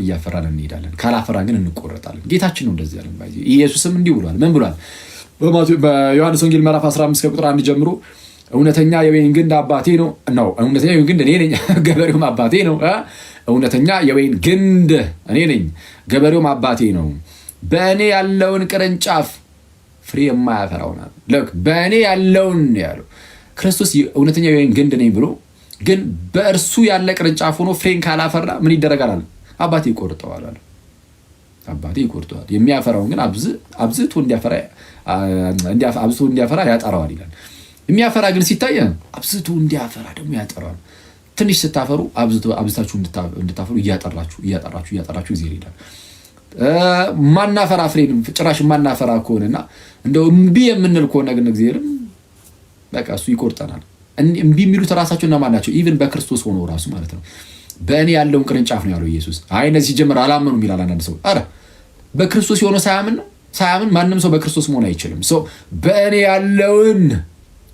እያፈራን እንሄዳለን። ካላፈራን ግን እንቆረጣለን። ጌታችን ነው እንደዚህ ያለን። ኢየሱስም እንዲህ ብሏል። ምን ብሏል? በዮሐንስ ወንጌል ምዕራፍ 15 ከቁጥር 1 ጀምሮ እውነተኛ የወይን ግንድ አባቴ ነው። እውነተኛ የወይን ግንድ እኔ ነኝ፣ ገበሬውም አባቴ ነው። እውነተኛ የወይን ግንድ እኔ ነኝ፣ ገበሬውም አባቴ ነው። በእኔ ያለውን ቅርንጫፍ ፍሬ የማያፈራው ነው። በእኔ ያለውን ያለው ክርስቶስ እውነተኛ የወይን ግንድ ነኝ ብሎ ግን በእርሱ ያለ ቅርንጫፍ ሆኖ ፍሬን ካላፈራ ምን ይደረጋል አለ? አባቴ ይቆርጠዋል አለ። አባቴ ይቆርጠዋል። የሚያፈራውን ግን አብዝቶ እንዲያፈራ ያጠራዋል ይላል። የሚያፈራ ግን ሲታይ አብዝቶ እንዲያፈራ ደግሞ ያጠራዋል። ትንሽ ስታፈሩ አብዝታችሁ እንድታፈሩ እያጠራችሁ ጊዜ ይሄዳል። ማናፈራ ፍሬን ጭራሽ ማናፈራ ከሆነና እንደው እምቢ የምንል ከሆነ ግን እግዚአብሔርም በቃ እሱ ይቆርጠናል። እምቢ የሚሉት ራሳቸው እነማን ናቸው? ኢቭን በክርስቶስ ሆኖ ራሱ ማለት ነው። በእኔ ያለውን ቅርንጫፍ ነው ያለው ኢየሱስ። አይ እነዚህ ሲጀምር አላመኑም ይላል አንዳንድ ሰው። አረ በክርስቶስ የሆነ ሳያምን ማንም ሰው በክርስቶስ መሆን አይችልም። በእኔ ያለውን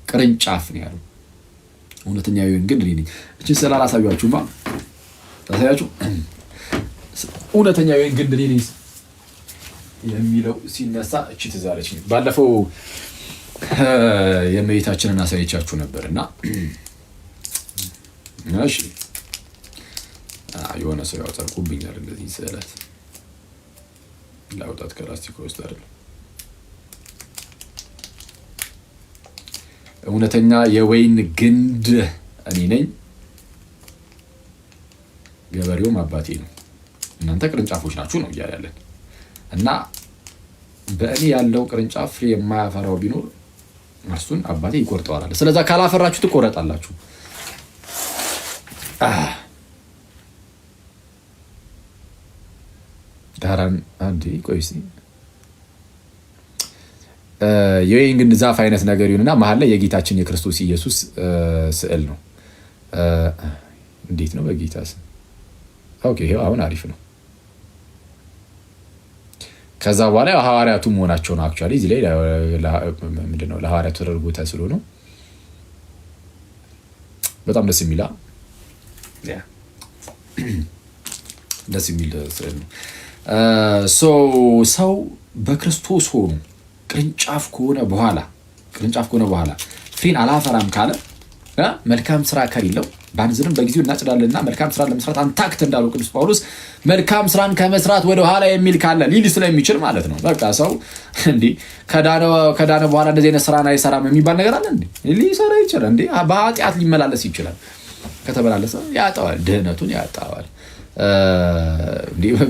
ቅርንጫፍ ነው ያለው። እውነተኛ የወይን ግንድ እኔ ነኝ። እችን ስላላሳያችሁማ ታሳያችሁ። እውነተኛ የወይን ግንድ እኔ ነኝ የሚለው ሲነሳ እቺ ትዝ አለችኝ። ባለፈው የእመቤታችንን አሳይቻችሁ ነበርና እሺ የሆነ ሰው ያወጣቁብኛል እንደዚህ ስዕለት ላውጣት ከላስቲክ ውስጥ አይደለም። እውነተኛ የወይን ግንድ እኔ ነኝ፣ ገበሬውም አባቴ ነው፣ እናንተ ቅርንጫፎች ናችሁ ነው እያለ ያለን እና በእኔ ያለው ቅርንጫፍ ፍሬ የማያፈራው ቢኖር እርሱን አባቴ ይቆርጠዋል አለ። ስለዚህ ካላፈራችሁ ትቆረጣላችሁ። ዳራን አንዴ ቆይሲ የወይን ግንድ ዛፍ አይነት ነገር ይሁንና መሀል ላይ የጌታችን የክርስቶስ ኢየሱስ ስዕል ነው። እንዴት ነው በጌታ ስም? ኦኬ ይሄው አሁን አሪፍ ነው። ከዛ በኋላ ሐዋርያቱ መሆናቸው ነው። አክቹአሊ እዚህ ላይ ምንድነው ለሐዋርያቱ ተደርጎ ተስሎ ነው። በጣም ደስ የሚል ስዕል ነው። ሰው በክርስቶስ ሆኖ ቅርንጫፍ ከሆነ በኋላ ፍሬን አላፈራም ካለ መልካም ስራ ከሌለው ባንዝልም በጊዜው እናጭዳለንና መልካም ስራ ለመስራት አንታክት እንዳለው ቅዱስ ጳውሎስ መልካም ስራን ከመስራት ወደ ኋላ የሚል ካለ ሊል ስለሚችል ማለት ነው። በቃ ሰው እንዴ ከዳነ በኋላ እንደዚህ አይነት ስራን አይሰራም የሚባል ነገር አለ እንዴ? ሊሰራ ይችላል እንዴ? በኃጢአት ሊመላለስ ይችላል። ከተመላለሰ ያጣዋል፣ ድህነቱን ያጣዋል።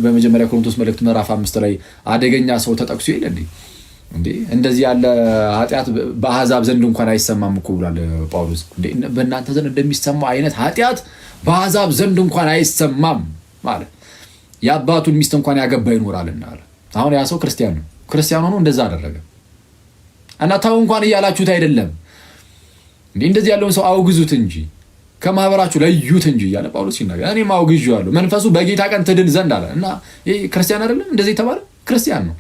በመጀመሪያ ቆሮንቶስ መልእክት ምዕራፍ 5 ላይ አደገኛ ሰው ተጠቅሶ ይል እንዴ እንደዚህ ያለ ኃጢአት በአሕዛብ ዘንድ እንኳን አይሰማም እኮ ብሏል ጳውሎስ። በእናንተ ዘንድ እንደሚሰማው አይነት ኃጢአት በአሕዛብ ዘንድ እንኳን አይሰማም ማለት የአባቱን ሚስት እንኳን ያገባ ይኖራልና አለ። አሁን ያ ሰው ክርስቲያን ሆኖ እንደዛ አደረገ እና ታው እንኳን እያላችሁት አይደለም እንደዚህ ያለውን ሰው አውግዙት እንጂ ከማህበራችሁ ለዩት እንጂ እያለ ጳውሎስ ይናገራል። እኔም አውግዤዋለሁ መንፈሱ በጌታ ቀን ትድን ዘንድ አለ እና ይሄ ክርስቲያን አይደለም እንደዚህ የተባለ ክርስቲያን ነው።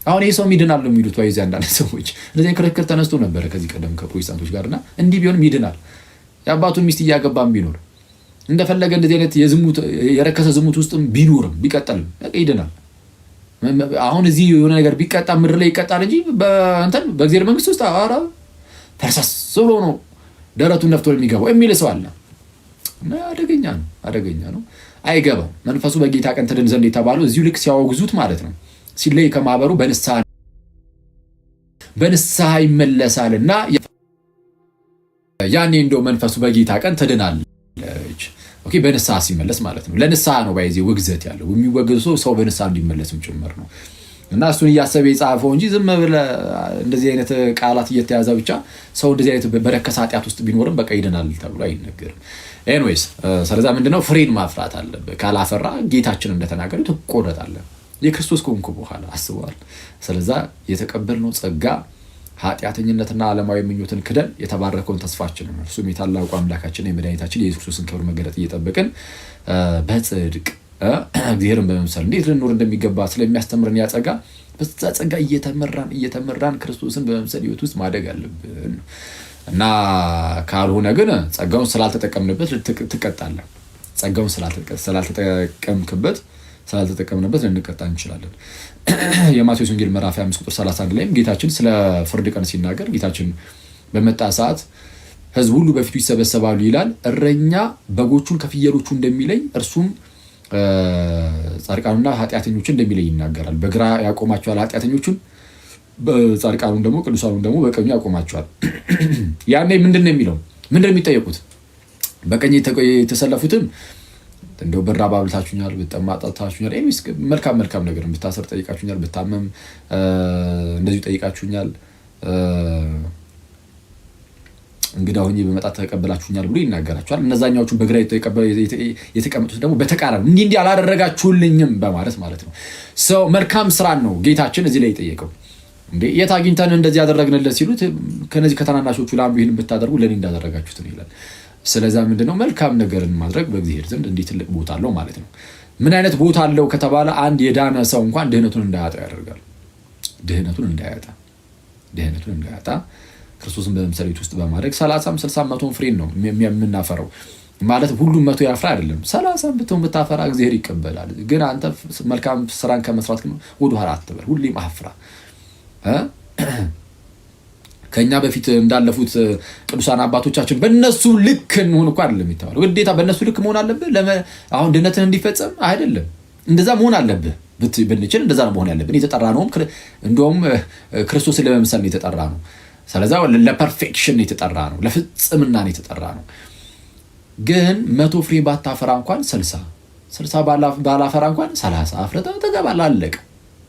አሁን ይሄ ሰው ይድናል ነው የሚሉት ወይ አንዳንድ ሰዎች እንደዚህ ክርክር ተነስቶ ነበር ከዚህ ቀደም ከፕሮቴስታንቶች ጋርና እንዲህ ቢሆንም ይድናል። የአባቱን ሚስት እያገባም ቢኖር እንደፈለገ እንደዚህ አይነት የረከሰ ዝሙት ውስጥም ቢኖርም ቢቀጥልም ይድናል። አሁን እዚህ የሆነ ነገር ቢቀጣ ምድር ላይ ይቀጣል እንጂ በእግዚአብሔር መንግስት ውስጥ ፈርሰስ ብሎ ነው ደረቱን ነፍቶ የሚገባው የሚል ሰው አለ። አደገኛ ነው። አይገባም። መንፈሱ በጌታ ቀን ትድን ዘንድ የተባለው እዚሁ ልክ ሲያወግዙት ማለት ነው። ሲለይ ከማህበሩ በንስሐ ይመለሳልና ያኔ እንደው መንፈሱ በጌታ ቀን ትድናለች። ኦኬ በንስሐ ሲመለስ ማለት ነው። ለንስሐ ነው ባይዚ ውግዘት ያለው የሚወገዙ ሰው በንስሐ እንዲመለስም ጭምር ነው። እና እሱን እያሰበ የጻፈው እንጂ ዝም ብለህ እንደዚህ አይነት ቃላት እየተያዘ ብቻ ሰው እንደዚህ አይነት በረከሰ ኃጢአት ውስጥ ቢኖርም በቃ ይድናል ተብሎ አይነገርም። ኤኒዌይስ ስለዛ ምንድነው ፍሬን ማፍራት አለብህ። ካላፈራ ጌታችን እንደተናገረው ትቆረጣለህ። የክርስቶስ ከሆንኩ በኋላ አስበዋል። ስለዛ የተቀበልነው ጸጋ ኃጢአተኝነትና ዓለማዊ ምኞትን ክደን የተባረከውን ተስፋችንን እርሱም የታላቁ አምላካችን የመድኃኒታችን የኢየሱስ ክርስቶስን ክብር መገለጥ እየጠበቅን በጽድቅ እግዚአብሔርን በመምሰል እንዴት ልንኖር እንደሚገባ ስለሚያስተምረን ያ ጸጋ በዛ ጸጋ እየተመራን ክርስቶስን በመምሰል ህይወት ውስጥ ማደግ አለብን እና ካልሆነ ግን ጸጋውን ስላልተጠቀምንበት ትቀጣለህ። ጸጋውን ስላልተጠቀምንበት ልንቀጣ እንችላለን። የማቴዎስ ወንጌል ምዕራፍ 5 ቁጥር 31 ላይም ጌታችን ስለ ፍርድ ቀን ሲናገር ጌታችን በመጣ ሰዓት ህዝብ ሁሉ በፊቱ ይሰበሰባሉ ይላል። እረኛ በጎቹን ከፍየሎቹ እንደሚለይ እርሱም ጻድቃኑና ኃጢአተኞችን እንደሚለይ ይናገራል። በግራ ያቆማቸዋል ኃጢአተኞቹን፣ በጻድቃኑን ደግሞ ቅዱሳኑን ደግሞ በቀኙ ያቆማቸዋል። ያኔ ምንድን ነው የሚለው? ምንድን ነው የሚጠየቁት? በቀኝ የተሰለፉትም እንደው በራብ አብልታችሁኛል፣ ብጠማ አጠጥታችሁኛል፣ መልካም ነገር ብታሰር ጠይቃችሁኛል፣ ብታመም እንደዚሁ ጠይቃችሁኛል፣ እንግዳ ሆኜ በመጣ ተቀበላችሁኛል ብሎ ይናገራቸዋል። እነዛኛዎቹ በግራ የተቀመጡት ደግሞ በተቃራኒ እንዲህ አላደረጋችሁልኝም በማለት ማለት ነው። ሰው መልካም ስራን ነው ጌታችን እዚህ ላይ የጠየቀው። እንዴ የት አግኝተን እንደዚህ ያደረግንለት ሲሉት ከነዚህ ከተናናሾቹ ለአንዱ ይህን ብታደርጉ ለኔ እንዳደረጋችሁት ነው ይላል። ስለዛ ምንድነው መልካም ነገርን ማድረግ በእግዚአብሔር ዘንድ እንዲህ ትልቅ ቦታ አለው ማለት ነው። ምን አይነት ቦታ አለው ከተባለ አንድ የዳነ ሰው እንኳን ድህነቱን እንዳያጣ ያደርጋል። ድህነቱን እንዳያጣ ክርስቶስን በመምሰል ውስጥ በማድረግ 30 60 100 ፍሬን ነው የምናፈረው ማለት ሁሉም 100 ያፍራ አይደለም። 30 ብታፈራ እግዚአብሔር ይቀበላል። ግን አንተ መልካም ስራን ከመስራት ግን ወደ ኋላ አትበል፣ ሁሌም አፍራ። ከኛ በፊት እንዳለፉት ቅዱሳን አባቶቻችን በእነሱ ልክ እንሆን እኮ አይደለም የተባለው። ግዴታ በእነሱ ልክ መሆን አለብህ አሁን ድነትን እንዲፈጸም አይደለም። እንደዛ መሆን አለብህ ብንችል እንደዛ ነው መሆን ያለብን። የተጠራ ነው እንደውም ክርስቶስን ለመምሰል ነው የተጠራ ነው። ስለዚህ ለፐርፌክሽን የተጠራ ነው፣ ለፍጽምና የተጠራ ነው። ግን 100 ፍሬ ባታፈራ እንኳን 60 ባላፈራ እንኳን 30 አፍርተህ ትገባለህ። አለቀ።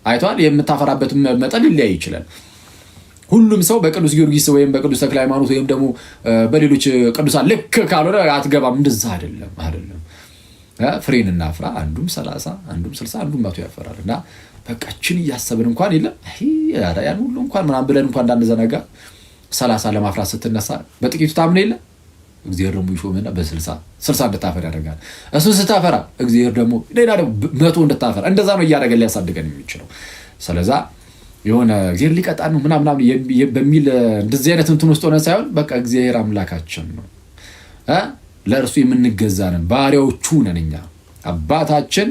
አይቷል። የምታፈራበት መጠን ሊለያይ ይችላል። ሁሉም ሰው በቅዱስ ጊዮርጊስ ወይም በቅዱስ ተክለ ሃይማኖት ወይም ደግሞ በሌሎች ቅዱሳን ልክ ካልሆነ አትገባም። እንደዛ አይደለም። ፍሬን እናፍራ። አንዱም 30 አንዱም 60 አንዱም 100 ያፈራል። እና በቃችን እያሰብን እንኳን የለም ያን ሁሉ እንኳን ምናምን ብለን እንኳን እንዳንዘነጋ 30 ለማፍራት ስትነሳ በጥቂቱ ታምን የለ እግዚአብሔር ደግሞ ይሾምና በ60 እንድታፈራ ያደርጋል። እሱ ስታፈራ እግዚአብሔር ደግሞ ሌላ ደግሞ 100 እንድታፈራ እንደዛ ነው እያደረገ ሊያሳድገን የሚችለው። ስለዛ የሆነ እግዚአብሔር ሊቀጣን ነው ምናምን በሚል እንደዚህ አይነት እንትን ውስጥ ሆነ ሳይሆን በቃ እግዚአብሔር አምላካችን ነው፣ ለእርሱ የምንገዛ ነን፣ ባሪያዎቹ ነን። እኛ አባታችን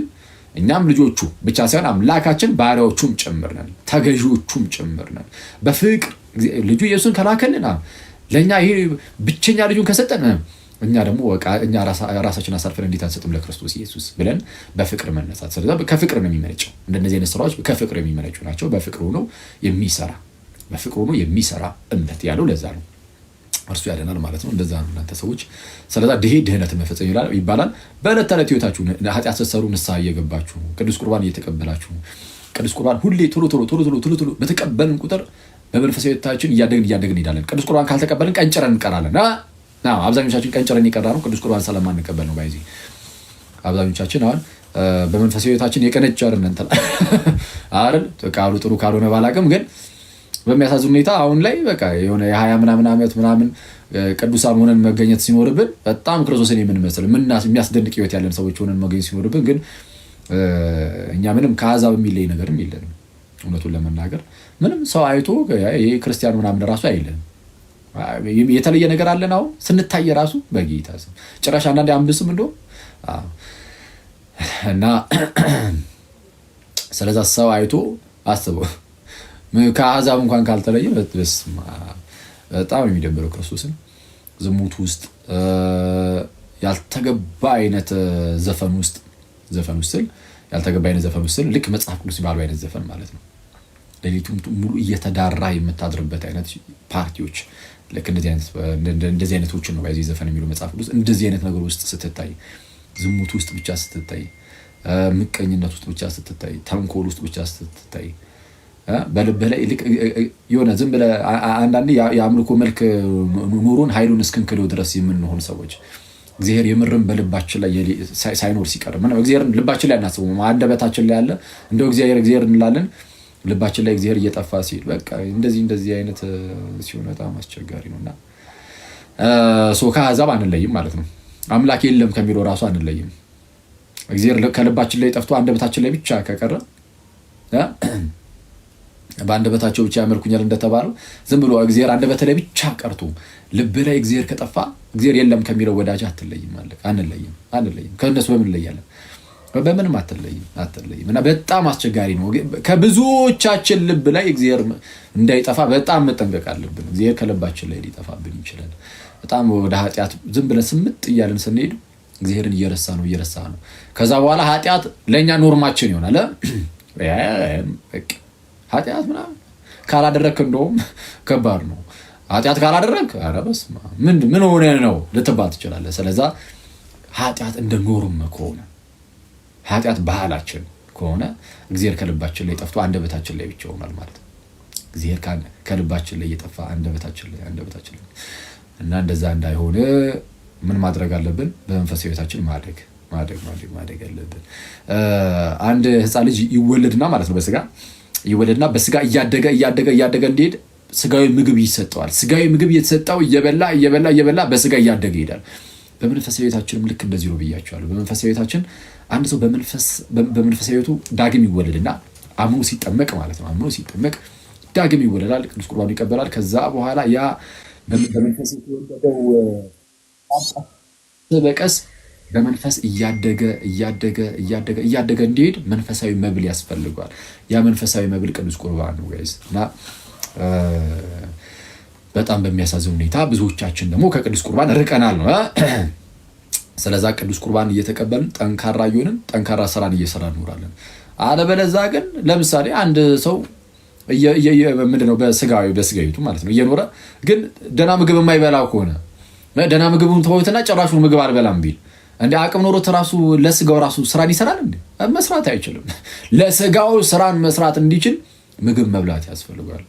እኛም ልጆቹ ብቻ ሳይሆን አምላካችን ባሪያዎቹም ጭምር ነን፣ ተገዢዎቹም ጭምር ነን። በፍቅር ልጁ ኢየሱስን ከላከልን ለእኛ ይሄ ብቸኛ ልጁን ከሰጠን እኛ ደግሞ እኛ ራሳችን አሳልፈን እንዴት አንሰጥም ለክርስቶስ ኢየሱስ ብለን በፍቅር መነሳት። ስለዚህ ከፍቅር ነው የሚመነጨው። እንደነዚህ አይነት ስራዎች ከፍቅር የሚመነጩ ናቸው። በፍቅር ሆኖ የሚሰራ እምነት ያለው ለዛ ነው። እርሱ ያደናል ማለት ነው። እንደዛ ነው እናንተ ሰዎች። ስለዚህ ድህነትን መፈጸም ይባላል። በዕለት ተዕለት ህይወታችሁ ኃጢአት ስትሰሩ ንስሐ እየገባችሁ ቅዱስ ቁርባን እየተቀበላችሁ ቅዱስ ቁርባን ሁሌ ቶሎ በተቀበልን ቁጥር በመንፈሳዊ ህይወታችን እያደግን እንሄዳለን። ቅዱስ ቁርባን ካልተቀበልን ቀንጭረን እንቀራለን። አብዛኞቻችን ቀንጭረን የቀራ ነው ቅዱስ ቁርባን ስለማንቀበል ነው። ባይዚ አብዛኞቻችን አሁን በመንፈሳዊ ህይወታችን የቀነጨርን እንትን አይደል? ቃሉ ጥሩ ካልሆነ ባላቅም ግን በሚያሳዝን ሁኔታ አሁን ላይ በቃ የሆነ የ20 ምናምን ዓመት ምናምን ቅዱሳን ሆነን መገኘት ሲኖርብን በጣም ክርስቶስን የምንመስል የሚያስደንቅ ህይወት ያለን ሰዎች ሆነን መገኘት ሲኖርብን ግን እኛ ምንም ከአሕዛብ የሚለይ ነገርም የለንም። እውነቱን ለመናገር ምንም ሰው አይቶ ይሄ ክርስቲያን ምናምን ራሱ አይለንም። የተለየ ነገር አለን። አሁን ስንታይ ራሱ በጌታ ስም ጭራሽ አንዳንዴ አንብስም እንደው እና ስለዛ ሰው አይቶ አስበው ከአሕዛብ እንኳን ካልተለየ በጣም የሚደብረው ክርስቶስን ዝሙት ውስጥ ያልተገባ አይነት ዘፈን ውስጥ ያልተገባ አይነት ዘፈን ውስጥ ልክ መጽሐፍ ቅዱስ ባለው አይነት ዘፈን ማለት ነው። ሌሊቱን ሙሉ እየተዳራ የምታድርበት አይነት ፓርቲዎች ልክ እንደዚህ አይነቶችን ነው በዚህ ዘፈን የሚለው መጽሐፍ ቅዱስ። እንደዚህ አይነት ነገር ውስጥ ስትታይ፣ ዝሙት ውስጥ ብቻ ስትታይ፣ ምቀኝነት ውስጥ ብቻ ስትታይ፣ ተንኮል ውስጥ ብቻ ስትታይ በልብህ ላይ የሆነ ዝም ብለህ አንዳንዴ የአምልኮ መልክ ኑሮን ኃይሉን እስክንክለው ድረስ የምንሆን ሰዎች እግዚአብሔር የምርም በልባችን ላይ ሳይኖር ሲቀር ምንም እግዚአብሔርን ልባችን ላይ አናስበውም። አንደበታችን ላይ ያለ እንደው እግዚአብሔር እንላለን። ልባችን ላይ እግዚአብሔር እየጠፋ ሲል በቃ እንደዚህ አይነት ሲሆን በጣም አስቸጋሪ ነውና ከአሕዛብ አንለይም ማለት ነው። አምላክ የለም ከሚለው ራሱ አንለይም። እግዚአብሔር ከልባችን ላይ ጠፍቶ አንደበታችን ላይ ብቻ ከቀረ በአንደበታቸው ብቻ ያመልኩኛል እንደተባለው ዝም ብሎ እግዚአብሔር አንደበት ላይ ብቻ ቀርቶ ልብ ላይ እግዚአብሔር ከጠፋ እግዚአብሔር የለም ከሚለው ወዳጅ አትለይም ማለት አንለይም። ከእነሱ በምን እንለያለን? በምንም አትለይም። እና በጣም አስቸጋሪ ነው። ከብዙዎቻችን ልብ ላይ እግዚአብሔር እንዳይጠፋ በጣም መጠንቀቅ አለብን። እግዚአብሔር ከልባችን ላይ ሊጠፋብን ይችላል። በጣም ወደ ኃጢአት ዝም ብለን ስምጥ እያልን ስንሄድ እግዚአብሔርን እየረሳ ነው። ከዛ በኋላ ኃጢአት ለእኛ ኖርማችን ይሆናል። ኃጢአት ምናምን ካላደረግክ እንደውም ከባድ ነው። ኃጢአት ካላደረግክ ኧረ በስመ አብ ምን ሆነ ነው ልትባል ትችላለህ። ስለዛ ኃጢአት እንደ ኖርም ከሆነ ኃጢአት ባህላችን ከሆነ እግዚአብሔር ከልባችን ላይ ጠፍቶ አንደበታችን ላይ ብቻ ይሆናል ማለት ነው። እግዚአብሔር ከልባችን ላይ እየጠፋ አንደበታችን ላይ እና እንደዛ እንዳይሆን ምን ማድረግ አለብን? በመንፈሳዊ ሕይወታችን ማደግ አለብን። አንድ ሕፃን ልጅ ይወለድና ማለት ነው በስጋ እያደገ እንዲሄድ ስጋዊ ምግብ ይሰጠዋል። ስጋዊ ምግብ እየተሰጠው እየበላ በስጋ እያደገ ይሄዳል። በመንፈሳዊ ሕይወታችንም ልክ እንደዚህ ነው ብያቸዋለሁ። በመንፈሳዊ ሕይወታችን አንድ ሰው በመንፈሳዊ ሕይወቱ ዳግም ይወለድና አምኖ ሲጠመቅ ማለት ነው። አምኖ ሲጠመቅ ዳግም ይወለዳል፣ ቅዱስ ቁርባኑ ይቀበላል። ከዛ በኋላ ያ በመንፈስ የተወለደው በቀስ በመንፈስ እያደገ እንዲሄድ መንፈሳዊ መብል ያስፈልገዋል። ያ መንፈሳዊ መብል ቅዱስ ቁርባን ነው ጋይስ። እና በጣም በሚያሳዝን ሁኔታ ብዙዎቻችን ደግሞ ከቅዱስ ቁርባን ርቀናል ነው። ስለዛ ቅዱስ ቁርባን እየተቀበልን ጠንካራ እየሆንን ጠንካራ ስራን እየሰራን እንኖራለን። አለበለዛ ግን ለምሳሌ አንድ ሰው ምንድነው በስጋዊቱ ማለት ነው እየኖረ ግን ደህና ምግብ የማይበላ ከሆነ ደህና ምግቡን ተወውትና ጭራሹን ምግብ አልበላም ቢል እንደ አቅም ኖሮት ራሱ ለስጋው ራሱ ስራን ይሰራል እንዴ? መስራት አይችልም። ለስጋው ስራን መስራት እንዲችል ምግብ መብላት ያስፈልጋል።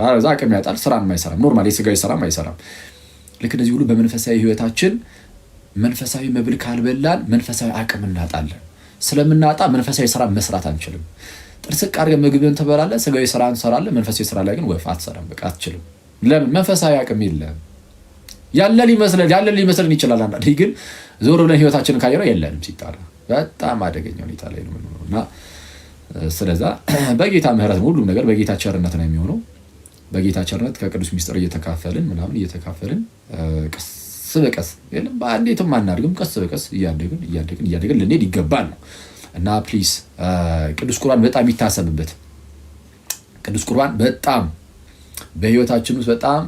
አዛ አቅም ያጣል፣ ስራን ማይሰራም። ኖርማሊ የስጋዊ ስራም አይሰራም። ልክ እንደዚህ ሁሉ በመንፈሳዊ ህይወታችን መንፈሳዊ መብል ካልበላን መንፈሳዊ አቅም እናጣለን። ስለምናጣ መንፈሳዊ ስራ መስራት አንችልም። ጥርስቅ አድርገን ምግብን ትበላለህ፣ ስጋዊ ስራ እንሰራለን። መንፈሳዊ ስራ ላይ ግን ወፍ አትሰራም። በቃ አትችልም። ለምን? መንፈሳዊ አቅም የለም። ያለን ሊመስለን ይችላል። አንዳንዴ ግን ዞር ብለን ህይወታችንን ካየነው የለንም። ሲጣራ በጣም አደገኛ ሁኔታ ላይ ነው የምንሆነው እና ስለዛ በጌታ ምህረት ሁሉም ነገር በጌታ ቸርነት ነው የሚሆነው። በጌታ ቸርነት ከቅዱስ ሚስጥር እየተካፈልን ቀስ በቀስ በአንዴትም አናድግም። ቀስ በቀስ እያደግን ልንሄድ ይገባል ነው እና ፕሊዝ ቅዱስ ቁርባን በጣም ይታሰብበት። ቅዱስ ቁርባን በጣም በህይወታችን ውስጥ በጣም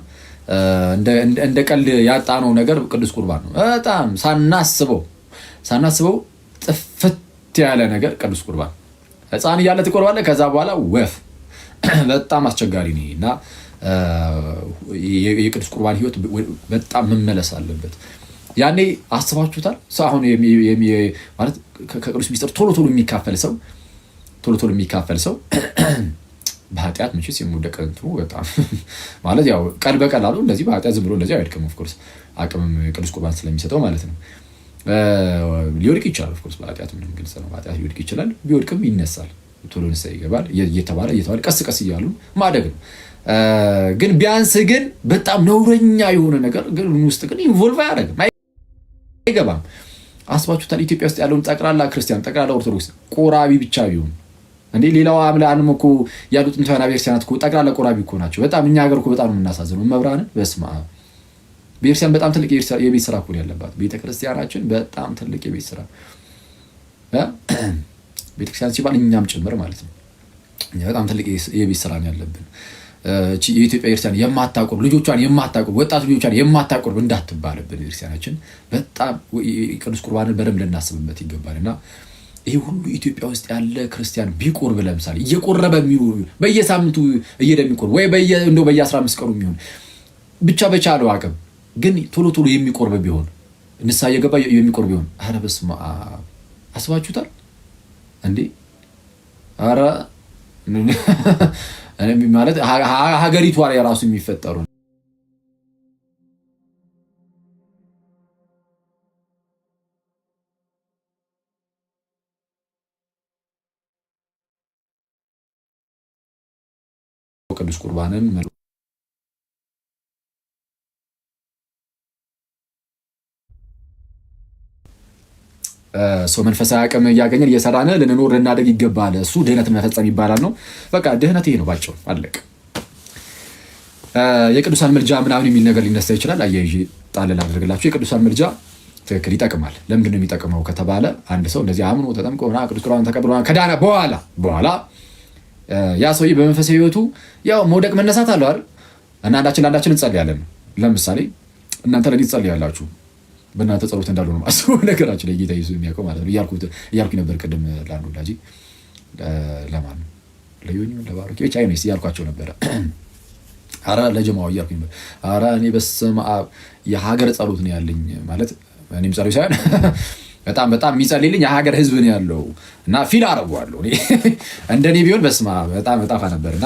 እንደ ቀልድ ያጣነው ነገር ቅዱስ ቁርባን ነው። በጣም ሳናስበው ጥፍት ያለ ነገር ቅዱስ ቁርባን። ህፃን እያለ ትቆርባለህ፣ ከዛ በኋላ ወፍ በጣም አስቸጋሪ ነው እና የቅዱስ ቁርባን ህይወት በጣም መመለስ አለበት። ያኔ አስባችሁታል? አሁን ማለት ከቅዱስ ሚስጥር ቶሎ የሚካፈል ሰው በኃጢአት መቼስ የምወደቅ እንትኑ በጣም ማለት ያው ቀን በቀላሉ እንደዚህ በኃጢአት ዝም ብሎ እንደዚህ አይወድቅም። ኦፍኮርስ አቅምም ቅዱስ ቁርባን ስለሚሰጠው ማለት ነው። ሊወድቅ ይችላል። ኦፍኮርስ በኃጢአት ምንም ግልጽ ነው። በኃጢአት ሊወድቅ ይችላል። ቢወድቅም ይነሳል። ቶሎ ንስሐ ይገባል። እየተባለ ቀስ እያሉ ማደግ ነው። ግን ቢያንስ ግን በጣም ነውረኛ የሆነ ነገር ግን ውስጥ ግን ኢንቮልቭ አያደርግም፣ አይገባም። አስባችሁታል? ኢትዮጵያ ውስጥ ያለውን ጠቅላላ ክርስቲያን፣ ጠቅላላ ኦርቶዶክስ ቆራቢ ብቻ ቢሆን እንዴ ሌላው አምላንም እኮ ያሉት እንተና ቤተክርስቲያናት እኮ ጠቅላላ ቆራቢ እኮ ናቸው። በጣም እኛ ሀገር እኮ በጣም ነው የምናሳዝነው። መብራንን በስመ አብ ቤተክርስቲያን በጣም ትልቅ የቤት ስራ እኮ ያለባት ቤተክርስቲያናችን በጣም ትልቅ የቤት ስራ ቤተክርስቲያን ሲባል እኛም ጭምር ማለት ነው። በጣም ትልቅ የቤት ስራ ነው ያለብን። የኢትዮጵያ ቤተክርስቲያን የማታቆርብ ልጆቿን የማታቆርብ ወጣት ልጆቿን የማታቆርብ እንዳትባልብን ቤተክርስቲያናችን በጣም ቅዱስ ቁርባንን በደንብ ልናስብበት ይገባልና ይሄ ሁሉ ኢትዮጵያ ውስጥ ያለ ክርስቲያን ቢቆርብ ለምሳሌ እየቆረበ የሚውል በየሳምንቱ እየደሚቆርብ ወይ እንደው በየ15 ቀኑ የሚሆን ብቻ በቻለው አቅም ግን ቶሎ ቶሎ የሚቆርብ ቢሆን ንስሐ እየገባ የሚቆርብ ቢሆን ኧረ በስመ አብ አስባችሁታል እንዴ? ኧረ ማለት ሀገሪቷ ላይ ራሱ የሚፈጠሩ ቅዱስ ቁርባንን ሰው መንፈሳዊ አቅም እያገኘን እየሰራን ልንኖር ልናደግ ይገባል። እሱ ድህነት መፈጸም ይባላል ነው። በቃ ድህነት ይሄ ነው ባጭሩ፣ አለቅ። የቅዱሳን ምልጃ ምናምን የሚል ነገር ሊነሳ ይችላል። አያይዤ ጣል ላድርግላችሁ። የቅዱሳን ምልጃ ትክክል ይጠቅማል። ለምንድን ነው የሚጠቅመው ከተባለ አንድ ሰው እንደዚህ አምኖ ተጠምቆ ቅዱስ ቁርባን ተቀብሎ ከዳነ በኋላ ያ ሰውዬ በመንፈሳዊ ሕይወቱ ያው መውደቅ መነሳት አለው አይደል? እና አንዳችን ለአንዳችን እንጸልያለን። ለምሳሌ እናንተ ለኔ ትጸልያላችሁ፣ በእናንተ ጸሎት እንዳሉ ነው ማስበው ነገራችን ላይ ጌታ ኢየሱስ የሚያውቀው ማለት ነው። እያልኩኝ ነበር ቅድም ለአንዱ ወዳጄ ለማን ለዮኒ ለባሮኬ ብቻ አይነስ እያልኳቸው ነበረ። ኧረ ለጀማው እያልኩኝ ነበር። ኧረ እኔ በስመ አብ የሀገር ጸሎት ነው ያለኝ ማለት እኔም ጸሎት ሳይሆን በጣም የሚጸልይልኝ የሀገር ህዝብ ነው ያለው እና ፊል አደርገዋለሁ። እንደኔ ቢሆን በስመ አብ በጣም እጣፋ ነበርና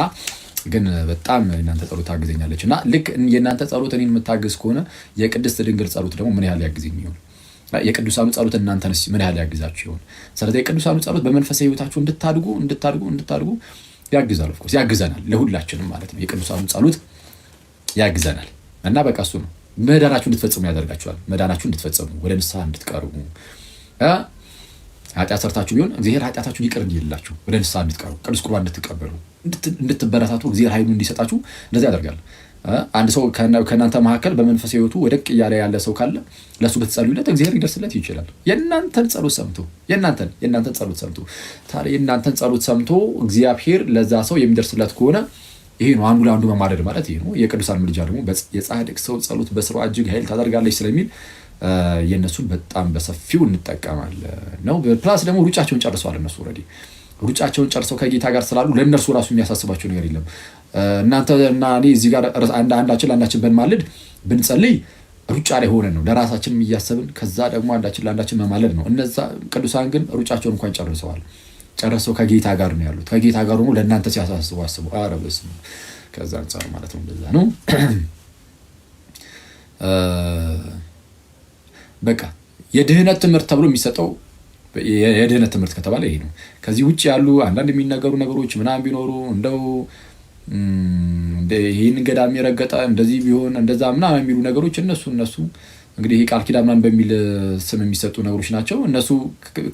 ግን በጣም እናንተ ጸሎት ታግዘኛለች እና ልክ የእናንተ ጸሎት እኔን የምታግዝ ከሆነ የቅድስት ድንግል ጸሎት ደግሞ ምን ያህል ያግዘኝ ይሆን? የቅዱሳኑ ጸሎት እናንተን ምን ያህል ያግዛችሁ ይሆን? ስለዚህ የቅዱሳኑ ጸሎት በመንፈሳዊ ህይወታችሁ እንድታድጉ ያግዛል። ኦፍኮርስ ያግዘናል፣ ለሁላችንም ማለት ነው። የቅዱሳኑ ጸሎት ያግዘናል እና በቃ እሱ ነው መዳናችሁ እንድትፈጽሙ ያደርጋችኋል። መዳናችሁ እንድትፈጽሙ ወደ ንስሐ እንድትቀርቡ ኃጢአት ሰርታችሁ ቢሆን እግዚአብሔር ኃጢአታችሁን ይቅር እንዲልላችሁ ወደ ንስሐ እንድትቀርቡ ቅዱስ ቁርባን እንድትቀበሉ እንድትበረታቱ እግዚአብሔር ኃይሉን እንዲሰጣችሁ እንደዚህ ያደርጋል። አንድ ሰው ከእናንተ መካከል በመንፈሳዊ ህይወቱ ወደቅ እያለ ያለ ሰው ካለ ለእሱ ብትጸልዩለት እግዚአብሔር ሊደርስለት ይችላል። የእናንተን ጸሎት ሰምቶ ታዲያ የእናንተን ጸሎት ሰምቶ እግዚአብሔር ለዛ ሰው የሚደርስለት ከሆነ ይሄ ነው አንዱ ለአንዱ መማደድ ማለት ይሄ ነው። የቅዱሳን ምልጃ ደግሞ የጻድቅ ሰው ጸሎት በስራዋ እጅግ ኃይል ታደርጋለች ስለሚል የእነሱን በጣም በሰፊው እንጠቀማለን ነው። ፕላስ ደግሞ ሩጫቸውን ጨርሰዋል። እነሱ ኦልሬዲ ሩጫቸውን ጨርሰው ከጌታ ጋር ስላሉ ለእነርሱ ራሱ የሚያሳስባቸው ነገር የለም። እናንተ እና እኔ እዚህ ጋር አንዳችን ለአንዳችን ብንማልድ ብንጸልይ ሩጫ ላይ ሆነን ነው ለራሳችንም እያሰብን ከዛ ደግሞ አንዳችን ለአንዳችን መማለድ ነው። እነዛ ቅዱሳን ግን ሩጫቸውን እንኳን ጨርሰው ከጌታ ጋር ነው ያሉት። ከጌታ ጋር ሆኖ ለእናንተ ሲያሳስቡ አስቡ። ኧረ በስመ አብ። ከዛ አንጻር ማለት ነው እንደዛ ነው። በቃ የድህነት ትምህርት ተብሎ የሚሰጠው የድህነት ትምህርት ከተባለ ይሄ ነው። ከዚህ ውጭ ያሉ አንዳንድ የሚነገሩ ነገሮች ምናምን ቢኖሩ እንደው ይህን ገዳም የረገጠ እንደዚህ ቢሆን እንደዛ ምናምን የሚሉ ነገሮች እነሱ እንግዲህ ይሄ ቃል ኪዳን ምናምን በሚል ስም የሚሰጡ ነገሮች ናቸው። እነሱ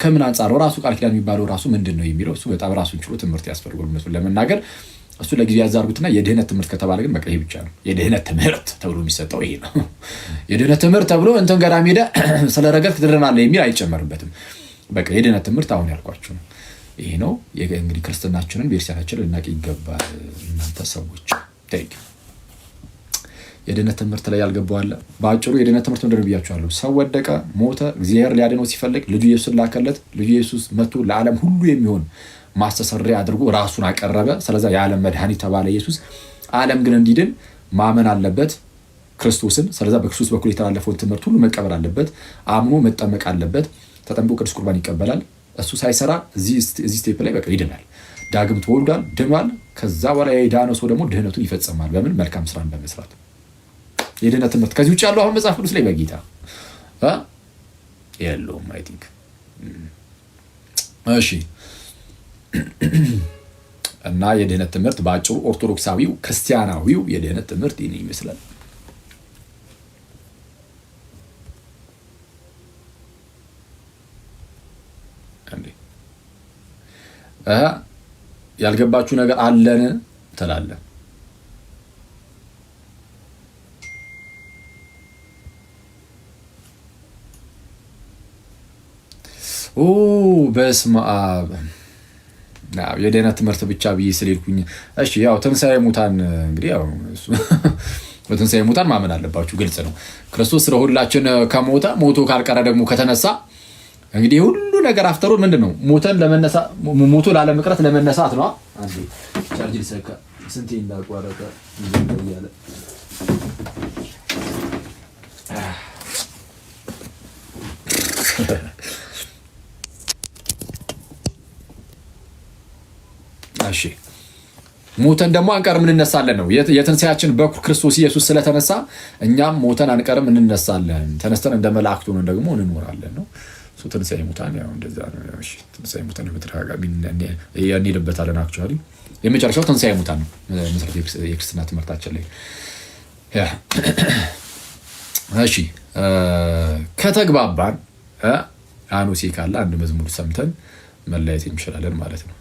ከምን አንጻር ራሱ ቃል ኪዳን የሚባለው ራሱ ምንድን ነው የሚለው እሱ በጣም ራሱን ችሎ ትምህርት ያስፈልጋል እነሱን ለመናገር። እሱ ለጊዜ ያዛርጉትና የድህነት ትምህርት ከተባለ ግን በቃ ይሄ ብቻ ነው። የድህነት ትምህርት ተብሎ የሚሰጠው ይሄ ነው። የድህነት ትምህርት ተብሎ እንትን ገዳም ሄደ ስለረገጥክ ትድናለህ የሚል አይጨመርበትም። በቃ የድህነት ትምህርት አሁን ያልኳችሁ ነው። ይሄ ነው እንግዲህ ክርስትናችንን ቤተክርስቲያናችንን ልናቅ ይገባል። እናንተ ሰዎች የድህነት ትምህርት ላይ ያልገባዋለ በአጭሩ የድህነት ትምህርት ምንድን ነው ብያችኋለሁ። ሰው ወደቀ፣ ሞተ፣ እግዚአብሔር ሊያድነው ሲፈልግ ልጁ ኢየሱስን ላከለት። ልጁ ኢየሱስ መጥቶ ለዓለም ሁሉ የሚሆን ማስተሰሪያ አድርጎ ራሱን አቀረበ። ስለዛ የዓለም መድኃኒት ተባለ ኢየሱስ። ዓለም ግን እንዲድን ማመን አለበት ክርስቶስን። ስለዛ በክርስቶስ በኩል የተላለፈውን ትምህርት ሁሉ መቀበል አለበት። አምኖ መጠመቅ አለበት። ተጠምቆ ቅዱስ ቁርባን ይቀበላል። እሱ ሳይሰራ እዚህ ስቴፕ ላይ በቃ ይድናል። ዳግም ተወልዷል፣ ድኗል። ከዛ በኋላ የዳነው ሰው ደግሞ ድህነቱን ይፈጽማል። በምን? መልካም ስራን በመስራት። የድህነት ትምህርት ከዚህ ውጭ ያለው አሁን መጽሐፍ ቅዱስ ላይ በጌታ የለውም። አይ ቲንክ እሺ። እና የድህነት ትምህርት በአጭሩ ኦርቶዶክሳዊው ክርስቲያናዊው የድህነት ትምህርት ይህን ይመስላል። ያልገባችሁ ነገር አለን ትላለህ። በስመ አብ። የድህነት ትምህርት ብቻ ብዬ ስለልኩኝ እሺ። ያው ትንሣኤ ሙታን እንግዲህ ያው እሱ በትንሣኤ ሙታን ማመን አለባችሁ፣ ግልጽ ነው። ክርስቶስ ስለሁላችን ከሞተ ሞቶ ካልቀረ ደግሞ ከተነሳ እንግዲህ ሁሉ ነገር አፍተሩ ምንድነው? ሞቶ ላለመቅረት ለመነሳት ነው። አንዴ ቻርጅ ሊሰካ ስንቴ እንዳቋረጠ ይዘያለ እሺ ሞተን ደግሞ አንቀርም እንነሳለን ነው። የትንሣኤያችን በኩር ክርስቶስ ኢየሱስ ስለተነሳ እኛም ሞተን አንቀርም እንነሳለን። ተነስተን እንደ መላእክቱ ሆነን ደግሞ እንኖራለን ነው። ትንሣኤ ሙታን ያው እንደዛ ነው። እሺ ትንሣኤ ሙታን በተደጋጋሚ እንሄድበታለን። አክቹዋሊ የመጨረሻው ትንሣኤ ሙታን ነው መሰረት የክርስትና ትምህርታችን ላይ። እሺ ከተግባባን አኑሲ ካለ አንድ መዝሙር ሰምተን መለያየት እንችላለን ማለት ነው።